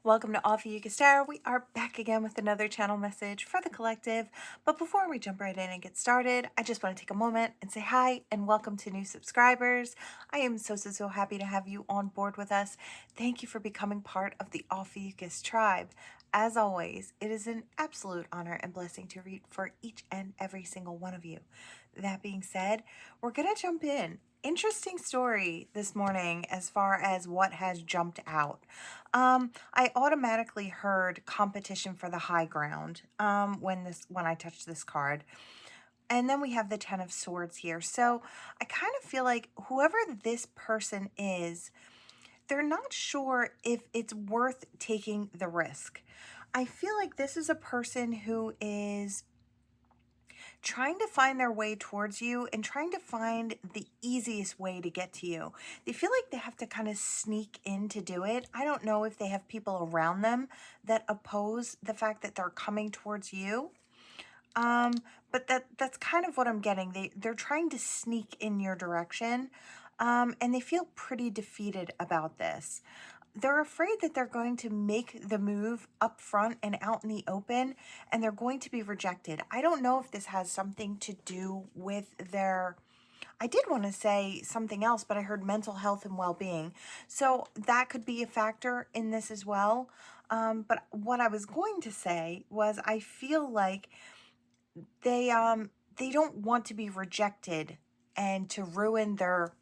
Welcome to Ophiuchus Tarot. We are back again with another channel message for the collective. But before we jump right in and get started, I just want to take a moment and say hi and welcome to new subscribers. I am so happy to have you on board with us. Thank you for becoming part of the Ophiuchus tribe. As always, it is an absolute honor and blessing to read for each and every single one of you. That being said, we're going to jump in. Interesting story this morning as far as what has jumped out. I automatically heard competition for the high ground when I touched this card. And then we have the Ten of Swords here. So I kind of feel like whoever this person is, they're not sure if it's worth taking the risk. I feel like this is a person who is trying to find their way towards you and trying to find the easiest way to get to you. They feel like they have to kind of sneak in to do it. I don't know if they have people around them that oppose the fact that they're coming towards you. But that's kind of what I'm getting. They're trying to sneak in your direction. And they feel pretty defeated about this. They're afraid that they're going to make the move up front and out in the open, and they're going to be rejected. I don't know if this has something to do with their... I did want to say something else, but I heard mental health and well-being. So that could be a factor in this as well. But what I was going to say was I feel like they don't want to be rejected and to ruin their,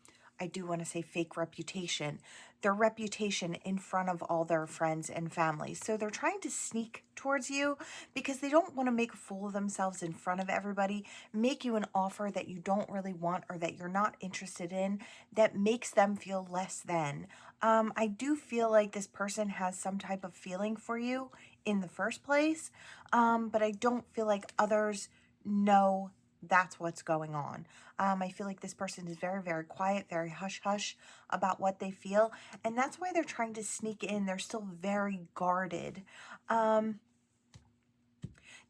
I do want to say fake reputation, their reputation in front of all their friends and family. So they're trying to sneak towards you because they don't want to make a fool of themselves in front of everybody, make you an offer that you don't really want or that you're not interested in, that makes them feel less than. I do feel like this person has some type of feeling for you in the first place, but I don't feel like others know that's what's going on. I feel like this person is very quiet, very hush-hush about what they feel, and that's why they're trying to sneak in. They're still very guarded.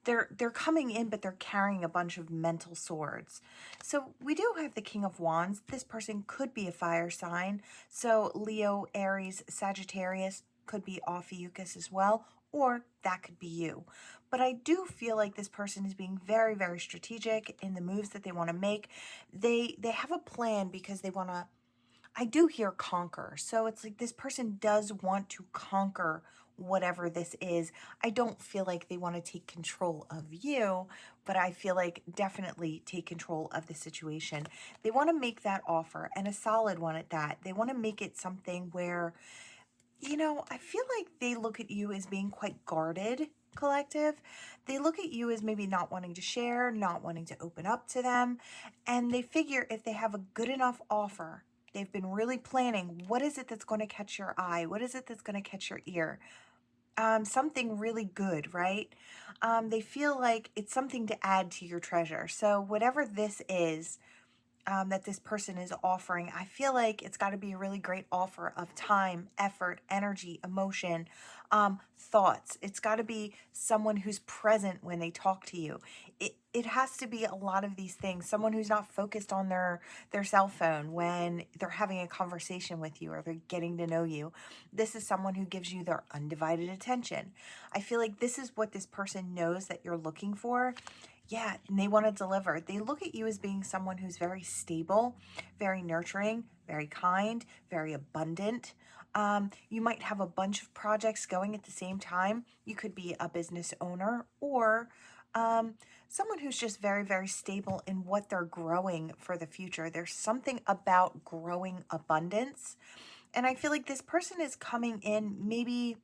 They're coming in, but they're carrying a bunch of mental swords. So we do have the King of Wands. This person could be a fire sign. So Leo, Aries, Sagittarius could be Ophiuchus as well, or that could be you. But I do feel like this person is being very strategic in the moves that they want to make. They have a plan because they want to, I do hear conquer. So it's like this person does want to conquer whatever this is. I don't feel like they want to take control of you, but I feel like definitely take control of the situation. They want to make that offer, and a solid one at that. They want to make it something where, I feel like they look at you as being quite guarded, collective. They look at you as maybe not wanting to share, not wanting to open up to them, and they figure if they have a good enough offer, they've been really planning, what is it that's going to catch your eye? What is it that's going to catch your ear? Something really good, right? They feel like it's something to add to your treasure. So whatever this is, that this person is offering, I feel like it's got to be a really great offer of time, effort, energy, emotion, thoughts. It's got to be someone who's present when they talk to you. It has to be a lot of these things. Someone who's not focused on their cell phone when they're having a conversation with you or they're getting to know you. This is someone who gives you their undivided attention. I feel like this is what this person knows that you're looking for. Yeah, and they want to deliver. They look at you as being someone who's very stable, very nurturing, very kind, very abundant. You might have a bunch of projects going at the same time. You could be a business owner or someone who's just very stable in what they're growing for the future. There's something about growing abundance. And I feel like this person is coming in maybe,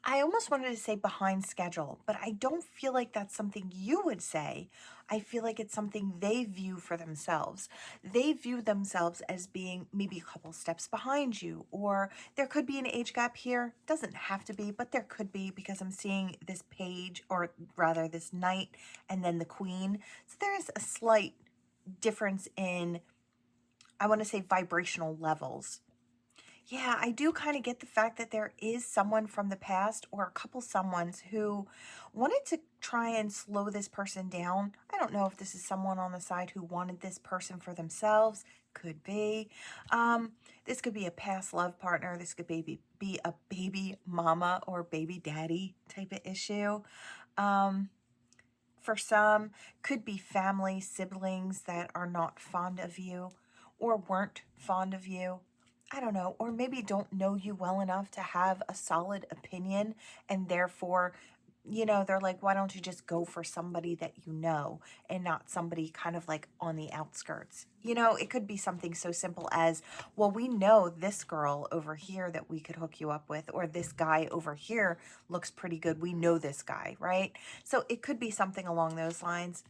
I almost wanted to say behind schedule, but I don't feel like that's something you would say. I feel like it's something they view for themselves. They view themselves as being maybe a couple steps behind you, or there could be an age gap here. Doesn't have to be, but there could be because I'm seeing this page, or rather this knight, and then the queen. So there is a slight difference in, I want to say, vibrational levels. Yeah, I do kind of get the fact that there is someone from the past or a couple someones who wanted to try and slow this person down. I don't know if this is someone on the side who wanted this person for themselves, Could be. This could be a past love partner. This could be a baby mama or baby daddy type of issue. For some, could be family, siblings that are not fond of you or weren't fond of you. I don't know, or maybe don't know you well enough to have a solid opinion, and therefore, they're like, why don't you just go for somebody that you know and not somebody kind of like on the outskirts? It could be something so simple as, well, we know this girl over here that we could hook you up with, or this guy over here looks pretty good. We know this guy, right? So it could be something along those lines.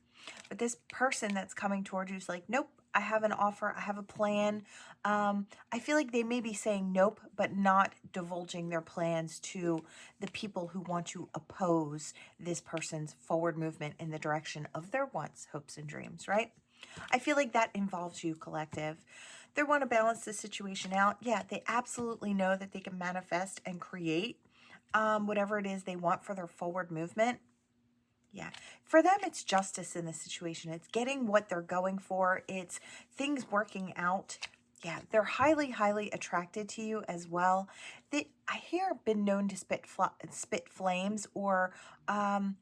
But this person that's coming towards you is like, nope, I have an offer. I have a plan. I feel like they may be saying nope, but not divulging their plans to the people who want to oppose this person's forward movement in the direction of their wants, hopes, and dreams, right? I feel like that involves you, collective. They want to balance the situation out. Yeah, they absolutely know that they can manifest and create whatever it is they want for their forward movement. Yeah. For them, it's justice in the situation. It's getting what they're going for. It's things working out. Yeah, they're highly, highly attracted to you as well. I hear, been known to spit flames, or I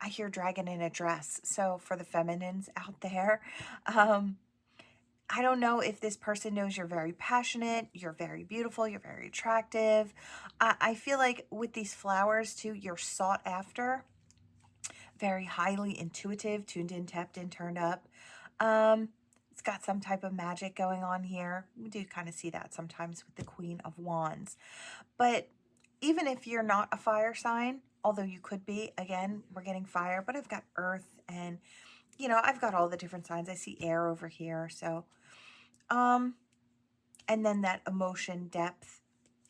hear dragon in a dress. So for the feminines out there, I don't know if this person knows you're very passionate, you're very beautiful, you're very attractive. I feel like with these flowers too, you're sought after. Very highly intuitive, tuned in, tapped in, turned up. It's got some type of magic going on here. We do kind of see that sometimes with the Queen of Wands. But even if you're not a fire sign, although you could be, again, we're getting fire, but I've got earth and, I've got all the different signs. I see air over here. So, and then that emotion depth,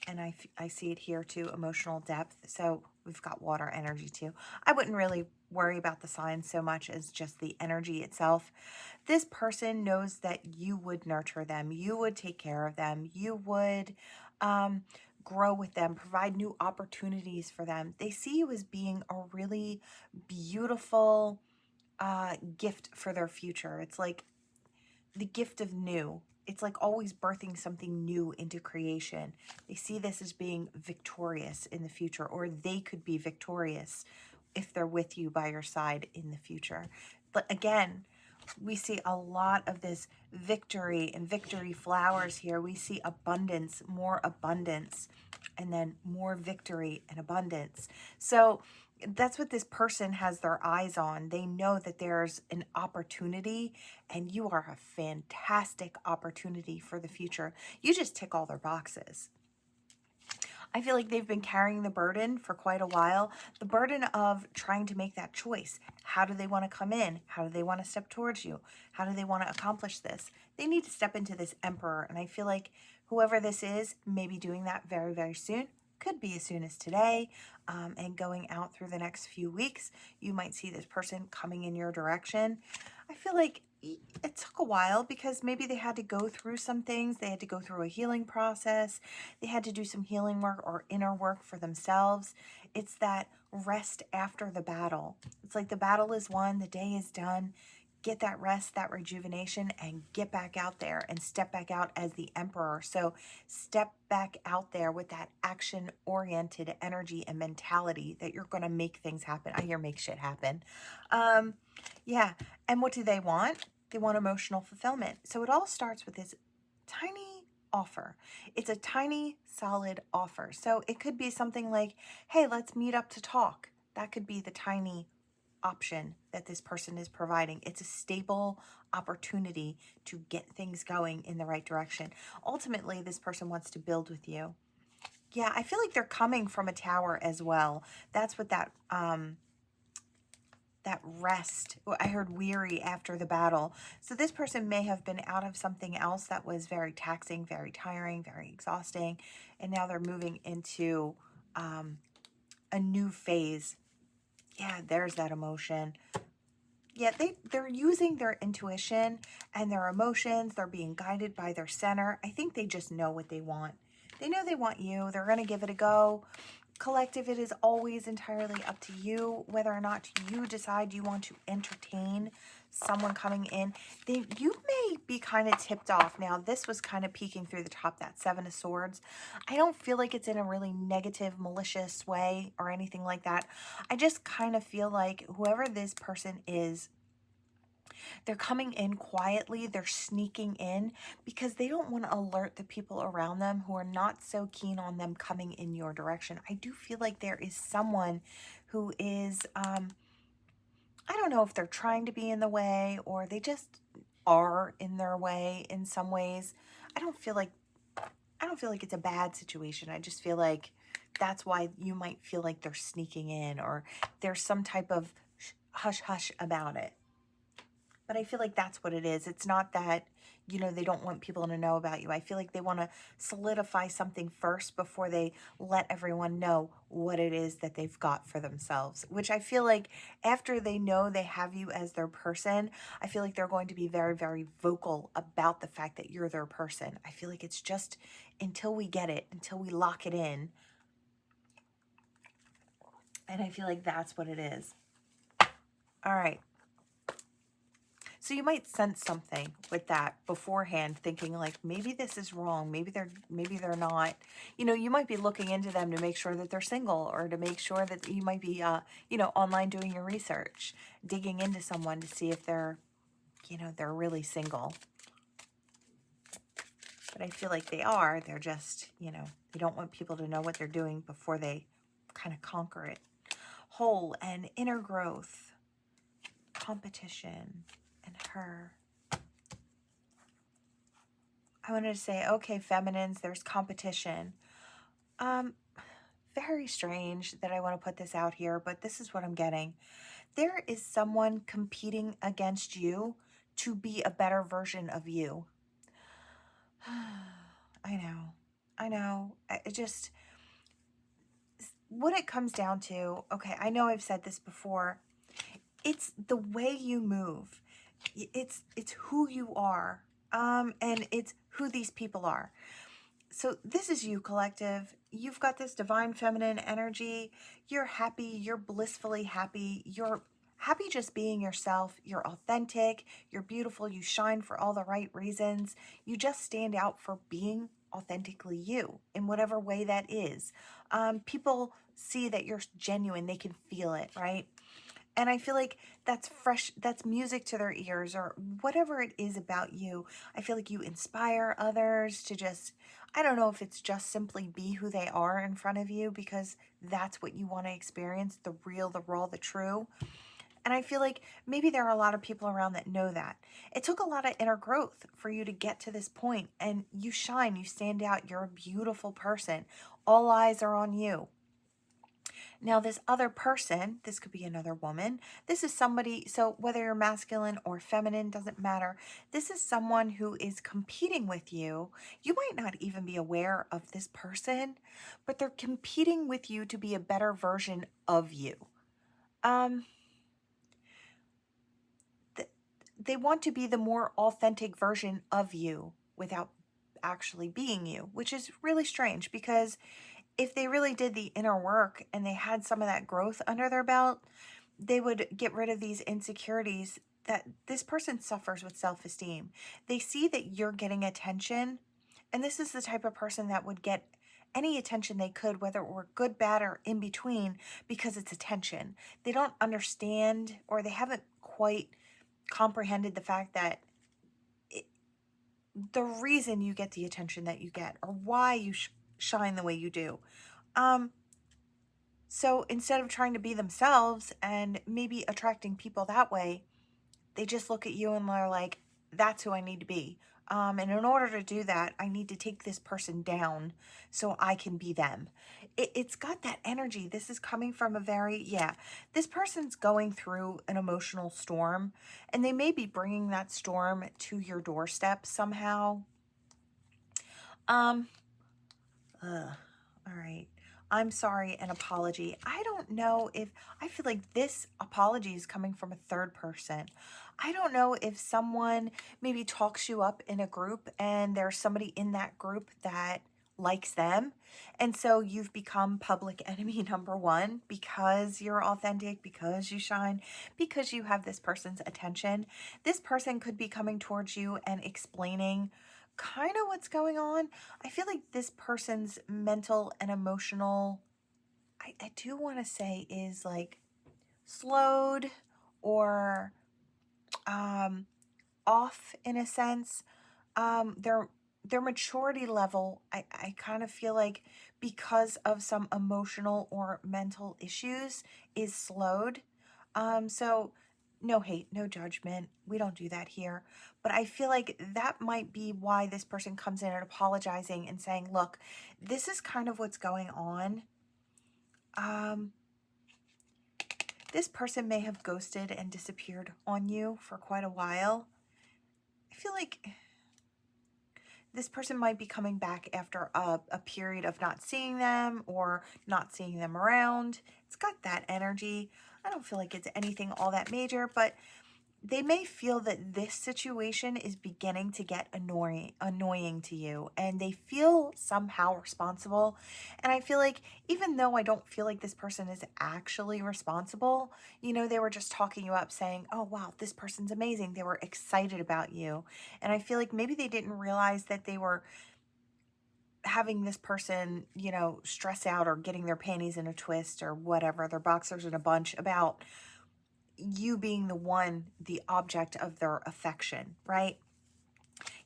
and I see it here too, emotional depth. So we've got water energy too. I wouldn't really worry about the signs so much as just the energy itself. This person knows that you would nurture them. You would take care of them. You would grow with them, provide new opportunities for them. They see you as being a really beautiful gift for their future. It's like the gift of new. It's like always birthing something new into creation. They see this as being victorious in the future, or they could be victorious if they're with you by your side in the future. But again, we see a lot of this victory and victory flowers here. We see abundance, and then more victory and abundance. So that's what this person has their eyes on. They know that there's an opportunity, and you are a fantastic opportunity for the future. You just tick all their boxes. I feel like they've been carrying the burden for quite a while, the burden of trying to make that choice. How do they want to come in? How do they want to step towards you? How do they want to accomplish this? They need to step into this emperor, and I feel like whoever this is may be doing that very, very soon. Could be as soon as today, and going out through the next few weeks. You might see this person coming in your direction. I feel like it took a while because maybe they had to go through some things. They had to go through a healing process. They had to do some healing work or inner work for themselves. It's that rest after the battle. It's like the battle is won, the day is done. Get that rest, that rejuvenation, and get back out there and step back out as the emperor. So step back out there with that action-oriented energy and mentality that you're going to make things happen. I hear make shit happen. Yeah. And what do they want? They want emotional fulfillment. So it all starts with this tiny offer. It's a tiny, solid offer. So it could be something like, hey, let's meet up to talk. That could be the tiny option that this person is providing. It's a stable opportunity to get things going in the right direction. Ultimately, this person wants to build with you. Yeah, I feel like they're coming from a tower as well. That's what that rest. I heard weary after the battle. So this person may have been out of something else that was very taxing, very tiring, very exhausting, and now they're moving into a new phase. Yeah, there's that emotion. Yeah, they're using their intuition and their emotions. They're being guided by their center. I think they just know what they want. They know they want you. They're going to give it a go. Collective, it is always entirely up to you whether or not you decide you want to entertain someone coming in. You may be kind of tipped off. Now, this was kind of peeking through the top, that Seven of Swords. I don't feel like it's in a really negative, malicious way or anything like that. I just kind of feel like whoever this person is, they're coming in quietly, they're sneaking in because they don't want to alert the people around them who are not so keen on them coming in your direction. I do feel like there is someone who is, I don't know if they're trying to be in the way or they just are in their way in some ways. I don't feel like it's a bad situation. I just feel like that's why you might feel like they're sneaking in or there's some type of hush hush about it. But I feel like that's what it is. It's not that, you know, they don't want people to know about you. I feel like they want to solidify something first before they let everyone know what it is that they've got for themselves, which I feel like after they know they have you as their person, I feel like they're going to be very, very vocal about the fact that you're their person. I feel like it's just until we get it, until we lock it in. And I feel like that's what it is. All right. So you might sense something with that beforehand, thinking like, maybe this is wrong. Maybe they're not. You know, you might be looking into them to make sure that they're single or to make sure that you might be, you know, online doing your research, digging into someone to see if they're, you know, they're really single. But I feel like they are. They're just, you know, they don't want people to know what they're doing before they kind of conquer it. Whole and inner growth, competition, and her. I wanted to say, okay, feminines, there's competition. Very strange that I want to put this out here, but this is what I'm getting. There is someone competing against you to be a better version of you. I know. It just, what it comes down to, okay, I know I've said this before. It's the way you move. It's who you are. And it's who these people are. So this is you, collective. You've got this divine feminine energy. You're happy. You're blissfully happy. You're happy just being yourself. You're authentic. You're beautiful. You shine for all the right reasons. You just stand out for being authentically you in whatever way that is. People see that you're genuine. They can feel it, right? And I feel like that's fresh, that's music to their ears or whatever it is about you. I feel like you inspire others to just, I don't know if it's just simply be who they are in front of you because that's what you want to experience, the real, the raw, the true. And I feel like maybe there are a lot of people around that know that. It took a lot of inner growth for you to get to this point, and you shine, you stand out, you're a beautiful person. All eyes are on you. Now, this other person, this could be another woman. This is somebody, so whether you're masculine or feminine, doesn't matter. This is someone who is competing with you. You might not even be aware of this person, but they're competing with you to be a better version of you. They want to be the more authentic version of you without actually being you, which is really strange because if they really did the inner work and they had some of that growth under their belt, they would get rid of these insecurities that this person suffers with self-esteem. They see that you're getting attention, and this is the type of person that would get any attention they could, whether it were good, bad, or in between, because it's attention. They don't understand, or they haven't quite comprehended the fact that the reason you get the attention that you get or why you shine the way you do. So instead of trying to be themselves and maybe attracting people that way, they just look at you and they're like, that's who I need to be. And in order to do that, I need to take this person down so I can be them. It's got that energy. This is coming from a very, this person's going through an emotional storm, and they may be bringing that storm to your doorstep somehow. All right. I'm sorry, an apology. I don't know if, I feel like this apology is coming from a third person. I don't know if someone maybe talks you up in a group and there's somebody in that group that likes them. And so you've become public enemy number one because you're authentic, because you shine, because you have this person's attention. This person could be coming towards you and explaining kind of what's going on. I feel like this person's mental and emotional, I do want to say, is like slowed or off in a sense. Their maturity level, I kind of feel like, because of some emotional or mental issues, is slowed. So no hate, no judgment. We don't do that here. But I feel like that might be why this person comes in and apologizing and saying, look, this is kind of what's going on. This person may have ghosted and disappeared on you for quite a while. I feel like this person might be coming back after a period of not seeing them or not seeing them around. It's got that energy. I don't feel like it's anything all that major, but they may feel that this situation is beginning to get annoying to you, and they feel somehow responsible. And I feel like, even though I don't feel like this person is actually responsible, you know, they were just talking you up, saying, oh wow, this person's amazing. They were excited about you. And I feel like maybe they didn't realize that they were having this person, you know, stress out or getting their panties in a twist or whatever, their boxers in a bunch, about you being the one, the object of their affection, right?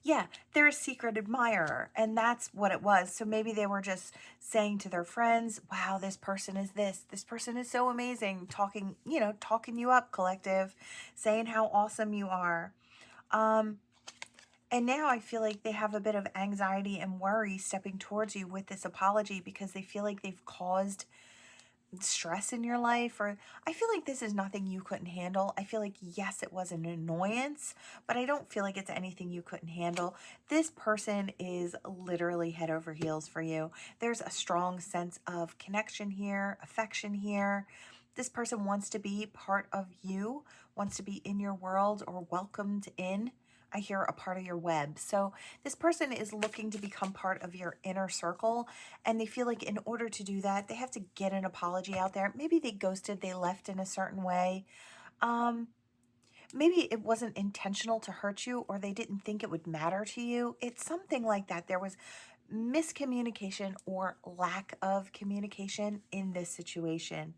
Yeah, they're a secret admirer, and that's what it was. So maybe they were just saying to their friends, wow, this person is this person is so amazing, talking, you know, talking you up, collective, saying how awesome you are. And now I feel like they have a bit of anxiety and worry stepping towards you with this apology, because they feel like they've caused stress in your life. Or I feel like this is nothing you couldn't handle. I feel like, yes, it was an annoyance, but I don't feel like it's anything you couldn't handle. This person is literally head over heels for you. There's a strong sense of connection here, affection here. This person wants to be part of you, wants to be in your world, or welcomed in. I hear a part of your web. So this person is looking to become part of your inner circle, and they feel like in order to do that, they have to get an apology out there. Maybe they ghosted, they left in a certain way. Maybe it wasn't intentional to hurt you, or they didn't think it would matter to you. It's something like that. There was miscommunication or lack of communication in this situation.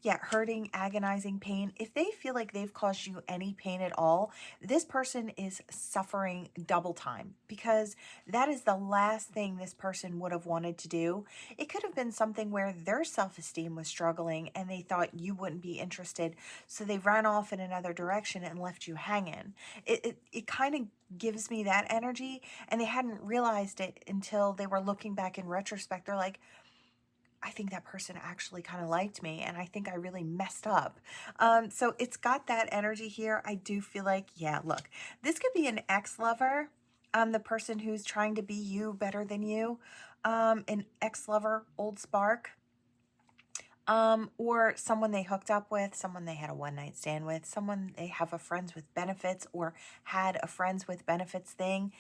Yeah, hurting, agonizing pain. If they feel like they've caused you any pain at all, this person is suffering double time, because that is the last thing this person would have wanted to do. It could have been something where their self-esteem was struggling and they thought you wouldn't be interested, so they ran off in another direction and left you hanging. It kind of gives me that energy, and they hadn't realized it until they were looking back in retrospect. They're like, I think that person actually kind of liked me, and I think I really messed up. So it's got that energy here. I do feel like, yeah, look, this could be an ex-lover, the person who's trying to be you better than you, an ex-lover, old spark, or someone they hooked up with, someone they had a one-night stand with, someone they have a friends with benefits or had a friends with benefits thing.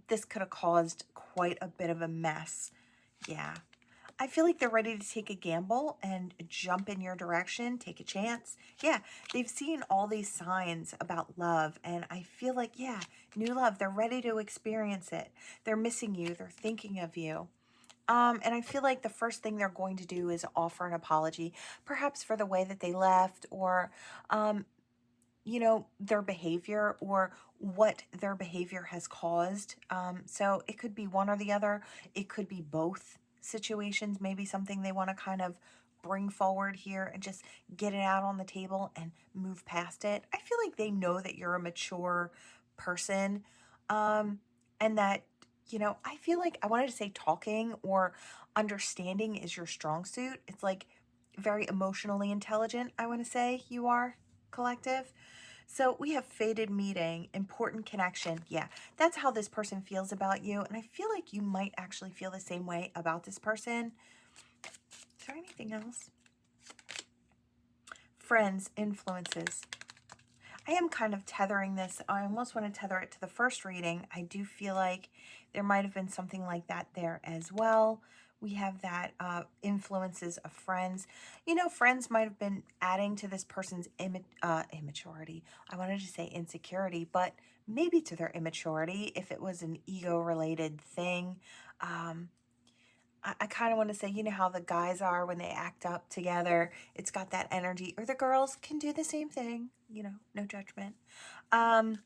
This could have caused quite a bit of a mess. Yeah. I feel like they're ready to take a gamble and jump in your direction, take a chance. Yeah, they've seen all these signs about love, and I feel like, yeah, new love. They're ready to experience it. They're missing you. They're thinking of you. And I feel like the first thing they're going to do is offer an apology, perhaps for the way that they left, or, you know, their behavior, or what their behavior has caused. So it could be one or the other. It could be both situations, maybe something they want to kind of bring forward here and just get it out on the table and move past it. I feel like they know that you're a mature person, and that, you know, I feel like, I wanted to say talking or understanding is your strong suit. It's like very emotionally intelligent, I want to say you are, collective. So we have faded meeting, important connection. Yeah, that's how this person feels about you. And I feel like you might actually feel the same way about this person. Is there anything else? Friends, influences. I am kind of tethering this. I almost want to tether it to the first reading. I do feel like there might have been something like that there as well. We have that influences of friends. You know, friends might have been adding to this person's immaturity. I wanted to say insecurity, but maybe to their immaturity if it was an ego-related thing. Um, I kind of want to say, you know how the guys are when they act up together, it's got that energy, or the girls can do the same thing, you know, no judgment. Um,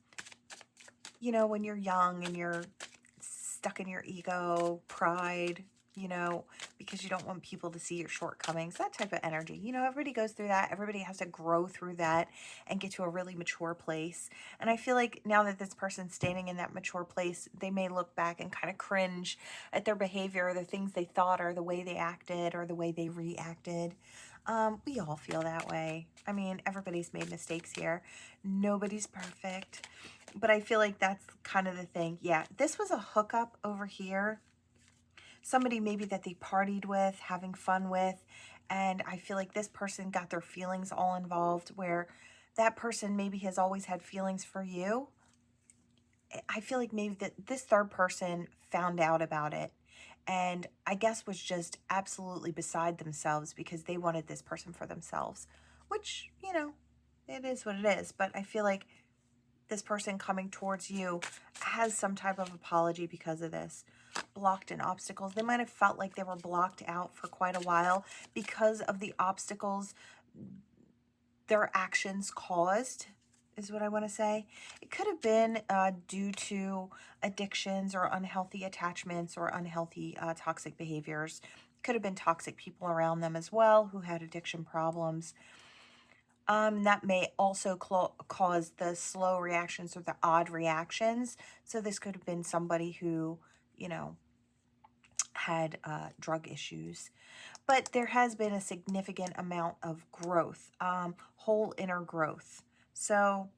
you know, when you're young and you're stuck in your ego, pride, you know, because you don't want people to see your shortcomings, that type of energy. You know, everybody goes through that. Everybody has to grow through that and get to a really mature place. And I feel like now that this person's standing in that mature place, they may look back and kind of cringe at their behavior, or the things they thought, or the way they acted, or the way they reacted. We all feel that way. I mean, everybody's made mistakes here. Nobody's perfect. But I feel like that's kind of the thing. Yeah, this was a hookup over here. Somebody maybe that they partied with, having fun with. And I feel like this person got their feelings all involved, where that person maybe has always had feelings for you. I feel like maybe that this third person found out about it, and I guess was just absolutely beside themselves because they wanted this person for themselves, which, you know, it is what it is. But I feel like this person coming towards you has some type of apology because of this. Blocked in obstacles. They might have felt like they were blocked out for quite a while because of the obstacles their actions caused, is what I want to say. It could have been due to addictions or unhealthy attachments or unhealthy toxic behaviors. Could have been toxic people around them as well who had addiction problems. That may also cause the slow reactions or the odd reactions. So this could have been somebody who, you know, had drug issues. But there has been a significant amount of growth, whole inner growth. So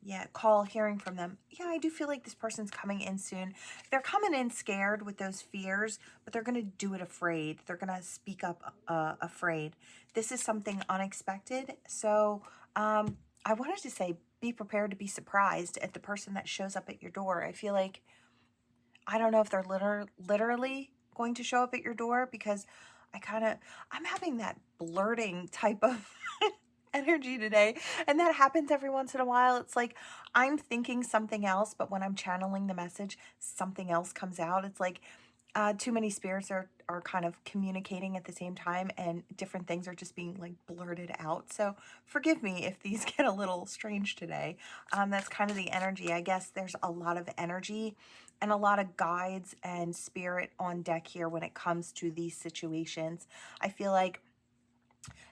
yeah, hearing from them. Yeah, I do feel like this person's coming in soon. They're coming in scared with those fears, but they're going to do it afraid. They're going to speak up afraid. This is something unexpected. So I wanted to say, be prepared to be surprised at the person that shows up at your door. I feel like, I don't know if they're literally going to show up at your door, because I'm having that blurting type of energy today, and that happens every once in a while. It's like I'm thinking something else, but when I'm channeling the message, something else comes out. It's like too many spirits are kind of communicating at the same time, and different things are just being like blurted out. So forgive me if these get a little strange today. That's kind of the energy. I guess there's a lot of energy and a lot of guides and spirit on deck here when it comes to these situations. I feel like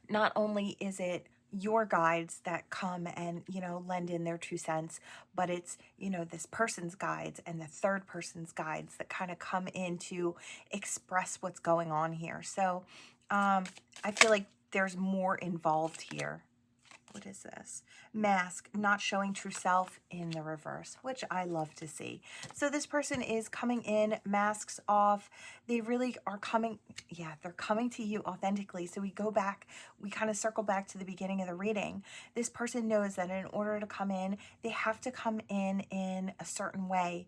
not only is it your guides that come and, you know, lend in their 2 cents, but it's, you know, this person's guides and the third person's guides that kind of come in to express what's going on here. So I feel like there's more involved here. What is this? Mask, not showing true self in the reverse, which I love to see. So this person is coming in, masks off. They really are coming, yeah, they're coming to you authentically. So we kind of circle back to the beginning of the reading. This person knows that in order to come in, they have to come in a certain way.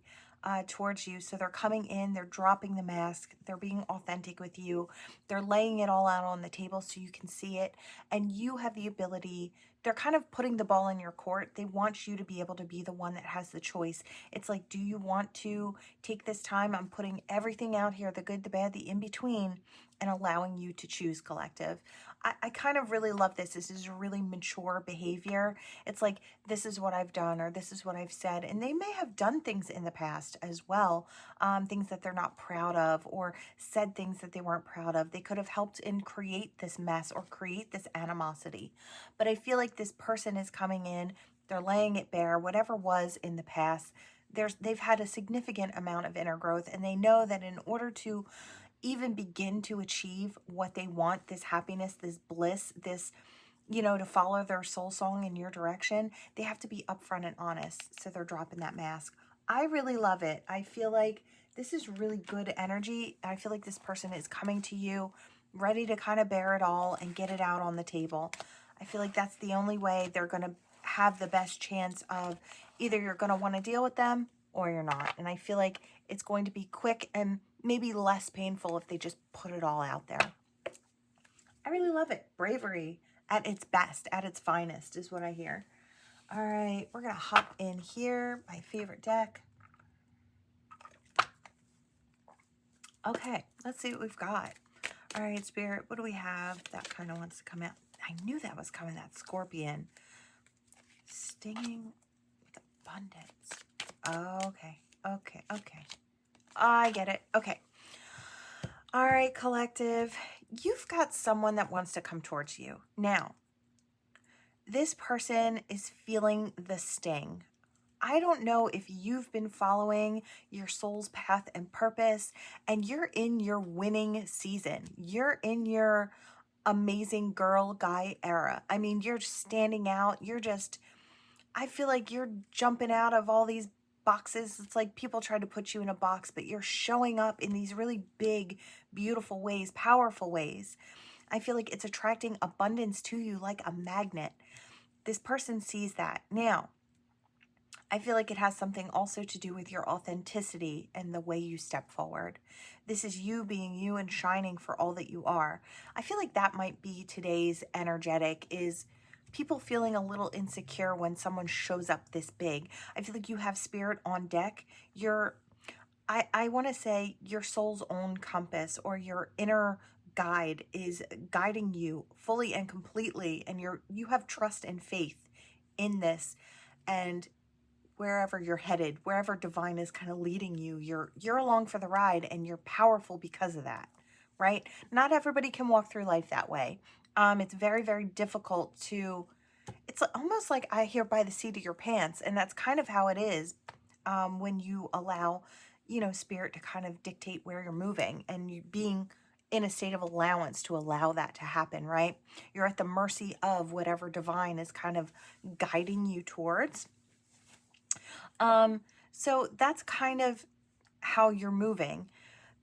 Towards you. So they're coming in, they're dropping the mask, they're being authentic with you, they're laying it all out on the table so you can see it, and you have the ability. They're kind of putting the ball in your court. They want you to be able to be the one that has the choice. It's like, do you want to take this time? I'm putting everything out here, the good, the bad, the in between, and allowing you to choose, collective. I kind of really love this. This is really mature behavior. It's like, this is what I've done, or this is what I've said. And they may have done things in the past as well, things that they're not proud of, or said things that they weren't proud of. They could have helped in create this mess or create this animosity. But I feel like this person is coming in, they're laying it bare, whatever was in the past. They've had a significant amount of inner growth, and they know that in order to even begin to achieve what they want, this happiness, this bliss, this, you know, to follow their soul song in your direction, they have to be upfront and honest. So they're dropping that mask. I really love it. I feel like this is really good energy. I feel like this person is coming to you ready to kind of bear it all and get it out on the table. I feel like that's the only way they're going to have the best chance of either you're going to want to deal with them or you're not. And I feel like it's going to be quick and maybe less painful if they just put it all out there. I really love it. Bravery at its best, at its finest is what I hear. All right, we're going to hop in here, my favorite deck. Okay, let's see what we've got. All right, Spirit, what do we have that kind of wants to come out? I knew that was coming, that Scorpion. Stinging with abundance. Okay. I get it. Okay. All right, collective. You've got someone that wants to come towards you. Now, this person is feeling the sting. I don't know if you've been following your soul's path and purpose and you're in your winning season. You're in your amazing girl guy era. I mean, you're standing out. I feel like you're jumping out of all these boxes. It's like people try to put you in a box, but you're showing up in these really big, beautiful ways, powerful ways. I feel like it's attracting abundance to you like a magnet. This person sees that. Now, I feel like it has something also to do with your authenticity and the way you step forward. This is you being you and shining for all that you are. I feel like that might be today's energetic, is people feeling a little insecure when someone shows up this big. I feel like you have spirit on deck. I want to say your soul's own compass or your inner guide is guiding you fully and completely, and you have trust and faith in this. And wherever you're headed, wherever divine is kind of leading you, you're along for the ride and you're powerful because of that, right? Not everybody can walk through life that way. It's very, very difficult to, it's almost like I hear by the seat of your pants, and that's kind of how it is when you allow, spirit to kind of dictate where you're moving and you being in a state of allowance to allow that to happen, right? You're at the mercy of whatever divine is kind of guiding you towards. So that's kind of how you're moving.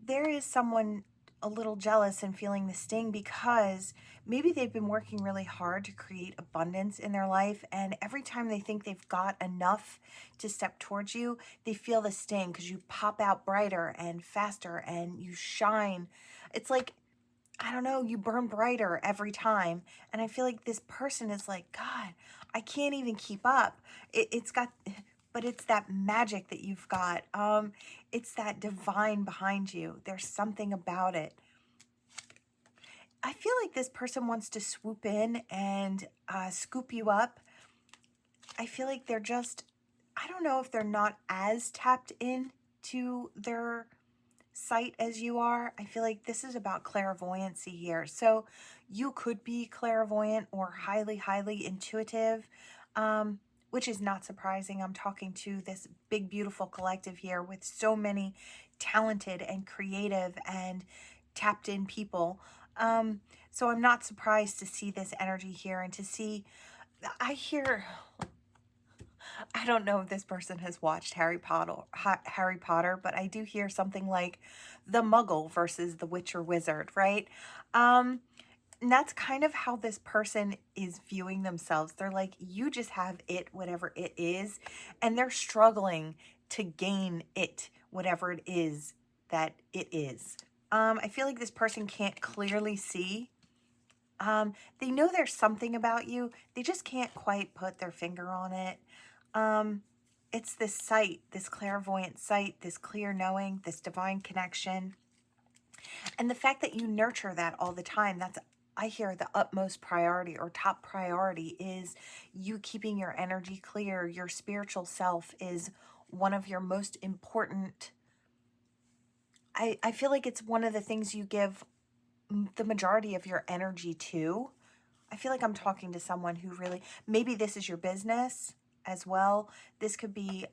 There is someone a little jealous and feeling the sting because maybe they've been working really hard to create abundance in their life, and every time they think they've got enough to step towards you, they feel the sting because you pop out brighter and faster and you shine. It's like, I don't know, you burn brighter every time. And I feel like this person is like, God, I can't even keep up. But it's that magic that you've got. It's that divine behind you. There's something about it. I feel like this person wants to swoop in and scoop you up. I feel like they're just, I don't know if they're not as tapped in to their sight as you are. I feel like this is about clairvoyancy here. So you could be clairvoyant or highly, highly intuitive, which is not surprising. I'm talking to this big, beautiful collective here with so many talented and creative and tapped in people. So I'm not surprised to see this energy here and to see, I don't know if this person has watched Harry Potter, but I do hear something like the Muggle versus the witch or wizard, right? And that's kind of how this person is viewing themselves. They're like, you just have it, whatever it is, and they're struggling to gain it, whatever it is that it is. I feel like this person can't clearly see. They know there's something about you. They just can't quite put their finger on it. It's this sight, this clairvoyant sight, this clear knowing, this divine connection. And the fact that you nurture that all the time, that's, I hear, the utmost priority or top priority is you keeping your energy clear. Your spiritual self is one of your most important. I feel like it's one of the things you give the majority of your energy to. I feel like I'm talking to someone who really, maybe this is your business as well. This could be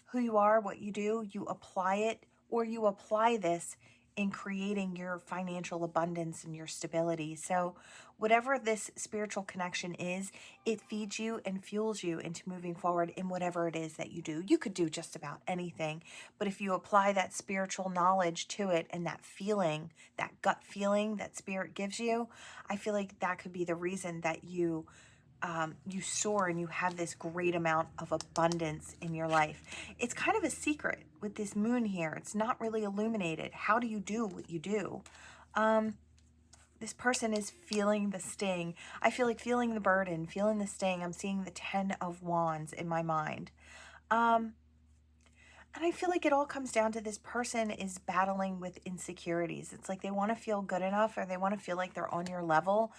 who you are, what you do, you apply it, or you apply this in creating your financial abundance and your stability. So whatever this spiritual connection is, it feeds you and fuels you into moving forward in whatever it is that you do. You could do just about anything, but if you apply that spiritual knowledge to it and that feeling, that gut feeling that spirit gives you, I feel like that could be the reason that you you soar and you have this great amount of abundance in your life. It's kind of a secret with this moon here. It's not really illuminated. How do you do what you do? This person is feeling the sting. I feel like feeling the burden, feeling the sting. I'm seeing the 10 of Wands in my mind. And I feel like it all comes down to this person is battling with insecurities. It's like they want to feel good enough, or they want to feel like they're on your level,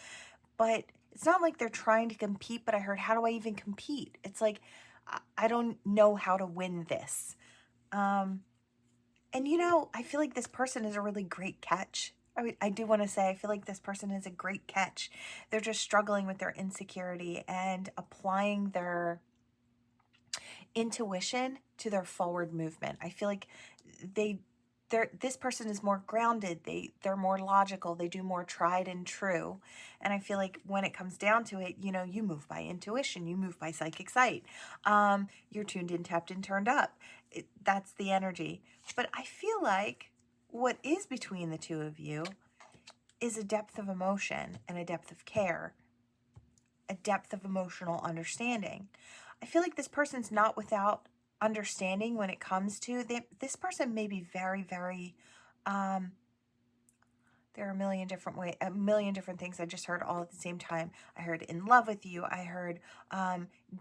but it's not like they're trying to compete. But I heard, how do I even compete? It's like, I don't know how to win this. And you know, I feel like this person is a really great catch. I do want to say, I feel like this person is a great catch. They're just struggling with their insecurity and applying their intuition to their forward movement. I feel like this person is more grounded. They're more logical. They do more tried and true. And I feel like when it comes down to it, you know, you move by intuition, you move by psychic sight. You're tuned in, tapped in, turned up. That's the energy. But I feel like what is between the two of you is a depth of emotion and a depth of care, a depth of emotional understanding. I feel like this person's not without understanding when it comes to this person may be very, very, there are a million different things I just heard all at the same time. I heard in love with you. I heard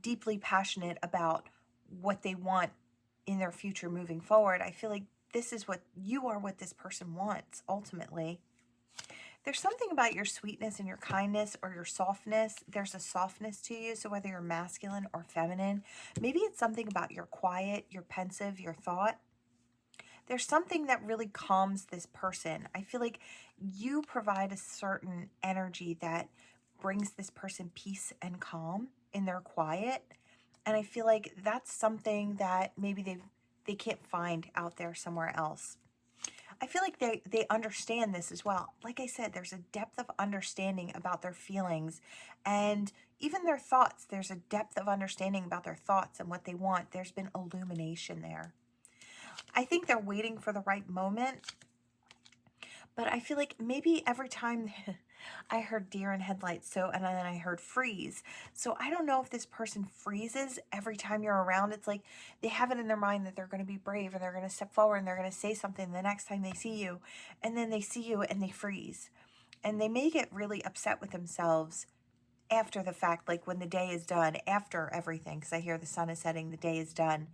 deeply passionate about what they want in their future moving forward. I feel like this is what this person wants ultimately. There's something about your sweetness and your kindness or your softness. There's a softness to you. So whether you're masculine or feminine, maybe it's something about your quiet, your pensive, your thought. There's something that really calms this person. I feel like you provide a certain energy that brings this person peace and calm in their quiet. And I feel like that's something that maybe they can't find out there somewhere else. I feel like they understand this as well. Like I said, there's a depth of understanding about their feelings and even their thoughts. There's a depth of understanding about their thoughts and what they want. There's been illumination there. I think they're waiting for the right moment. But I feel like maybe every time I heard deer in headlights, and then I heard freeze. So I don't know if this person freezes every time you're around. It's like they have it in their mind that they're going to be brave and they're going to step forward and they're going to say something the next time they see you. And then they see you and they freeze. And they may get really upset with themselves after the fact, like when the day is done, after everything, because I hear the sun is setting, the day is done.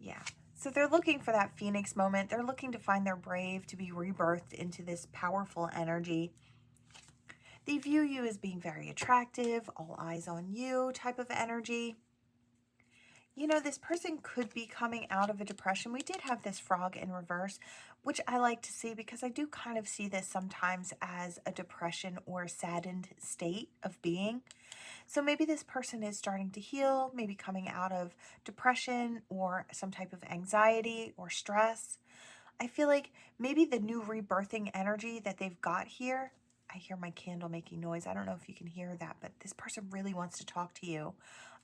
Yeah. So they're looking for that phoenix moment. They're looking to find their brave, to be rebirthed into this powerful energy. They view you as being very attractive, all eyes on you type of energy. You know, this person could be coming out of a depression. We did have this frog in reverse, which I like to see because I do kind of see this sometimes as a depression or a saddened state of being. So maybe this person is starting to heal, maybe coming out of depression or some type of anxiety or stress. I feel like maybe the new rebirthing energy that they've got here, I hear my candle making noise. I don't know if you can hear that, but this person really wants to talk to you.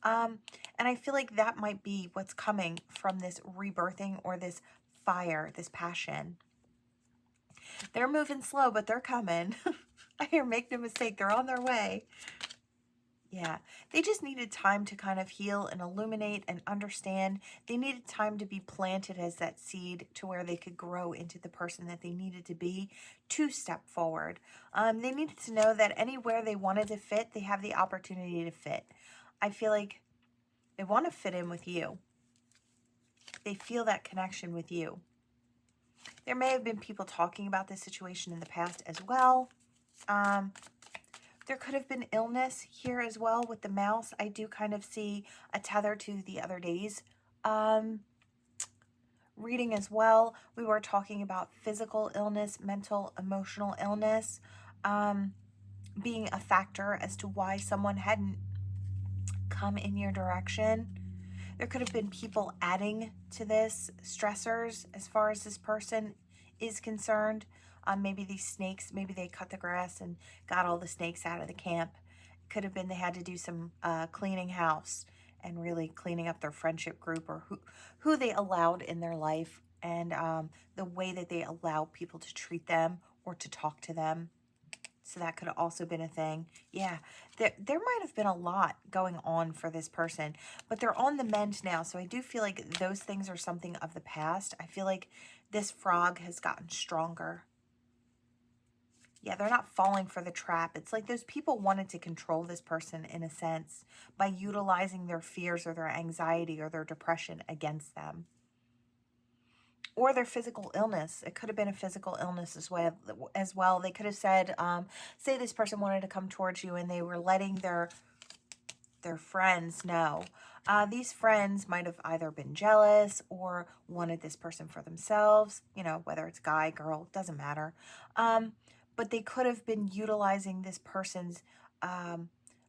And I feel like that might be what's coming from this rebirthing or this fire, this passion. They're moving slow, but they're coming. I hear, make no mistake, they're on their way. Yeah, they just needed time to kind of heal and illuminate and understand. They needed time to be planted as that seed to where they could grow into the person that they needed to be to step forward. They needed to know that anywhere they wanted to fit, they have the opportunity to fit. I feel like they want to fit in with you. They feel that connection with you. There may have been people talking about this situation in the past as well. There could have been illness here as well with the mouse. I do kind of see a tether to the other day's reading as well. We were talking about physical illness, mental, emotional illness being a factor as to why someone hadn't come in your direction. There could have been people adding to this, stressors as far as this person is concerned. Maybe these snakes, maybe they cut the grass and got all the snakes out of the camp. It could have been they had to do some cleaning house and really cleaning up their friendship group or who they allowed in their life and the way that they allow people to treat them or to talk to them. So that could have also been a thing. Yeah, there might have been a lot going on for this person, but they're on the mend now. So I do feel like those things are something of the past. I feel like this frog has gotten stronger. Yeah, they're not falling for the trap. It's like those people wanted to control this person in a sense by utilizing their fears or their anxiety or their depression against them. Or their physical illness. It could have been a physical illness as well. They could have said, say this person wanted to come towards you and they were letting their friends know. These friends might have either been jealous or wanted this person for themselves, you know, whether it's guy, girl, doesn't matter. But they could have been utilizing this person's,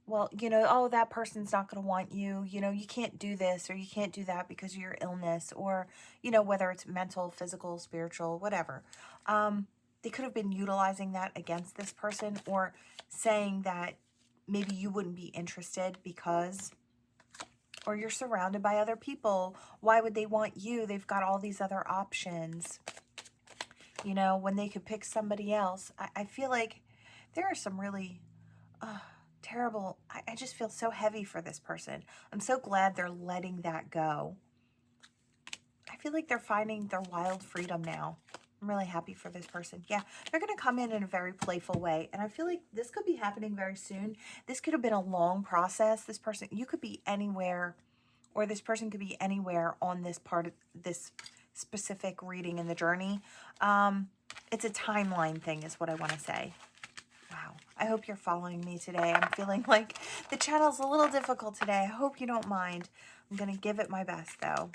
well, you know, oh, that person's not going to want you. You know, you can't do this or you can't do that because of your illness, or, you know, whether it's mental, physical, spiritual, whatever. They could have been utilizing that against this person, or saying that maybe you wouldn't be interested because, or you're surrounded by other people. Why would they want you? They've got all these other options, you know, when they could pick somebody else. I feel like there are some really terrible, I just feel so heavy for this person. I'm so glad they're letting that go. I feel like they're finding their wild freedom now. I'm really happy for this person. Yeah, they're going to come in a very playful way. And I feel like this could be happening very soon. This could have been a long process. This person, you could be anywhere, or this person could be anywhere on this part of this specific reading in the journey. It's a timeline thing is what I want to say. Wow. I hope you're following me today. I'm feeling like the channel's a little difficult today. I hope you don't mind. I'm going to give it my best though.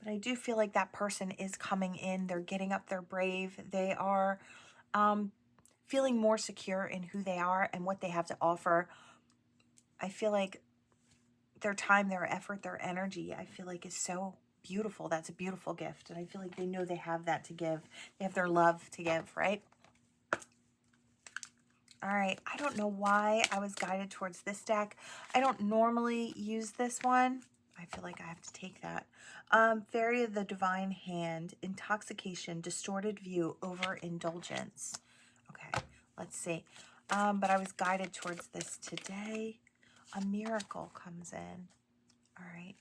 But I do feel like that person is coming in. They're getting up. They're brave. They are feeling more secure in who they are and what they have to offer. I feel like their time, their effort, their energy, I feel like is so beautiful. That's a beautiful gift. And I feel like they know they have that to give. They have their love to give, right? All right. I don't know why I was guided towards this deck. I don't normally use this one. I feel like I have to take that. Fairy of the Divine Hand, Intoxication, Distorted View, Overindulgence. Okay, let's see. But I was guided towards this today. A miracle comes in. All right.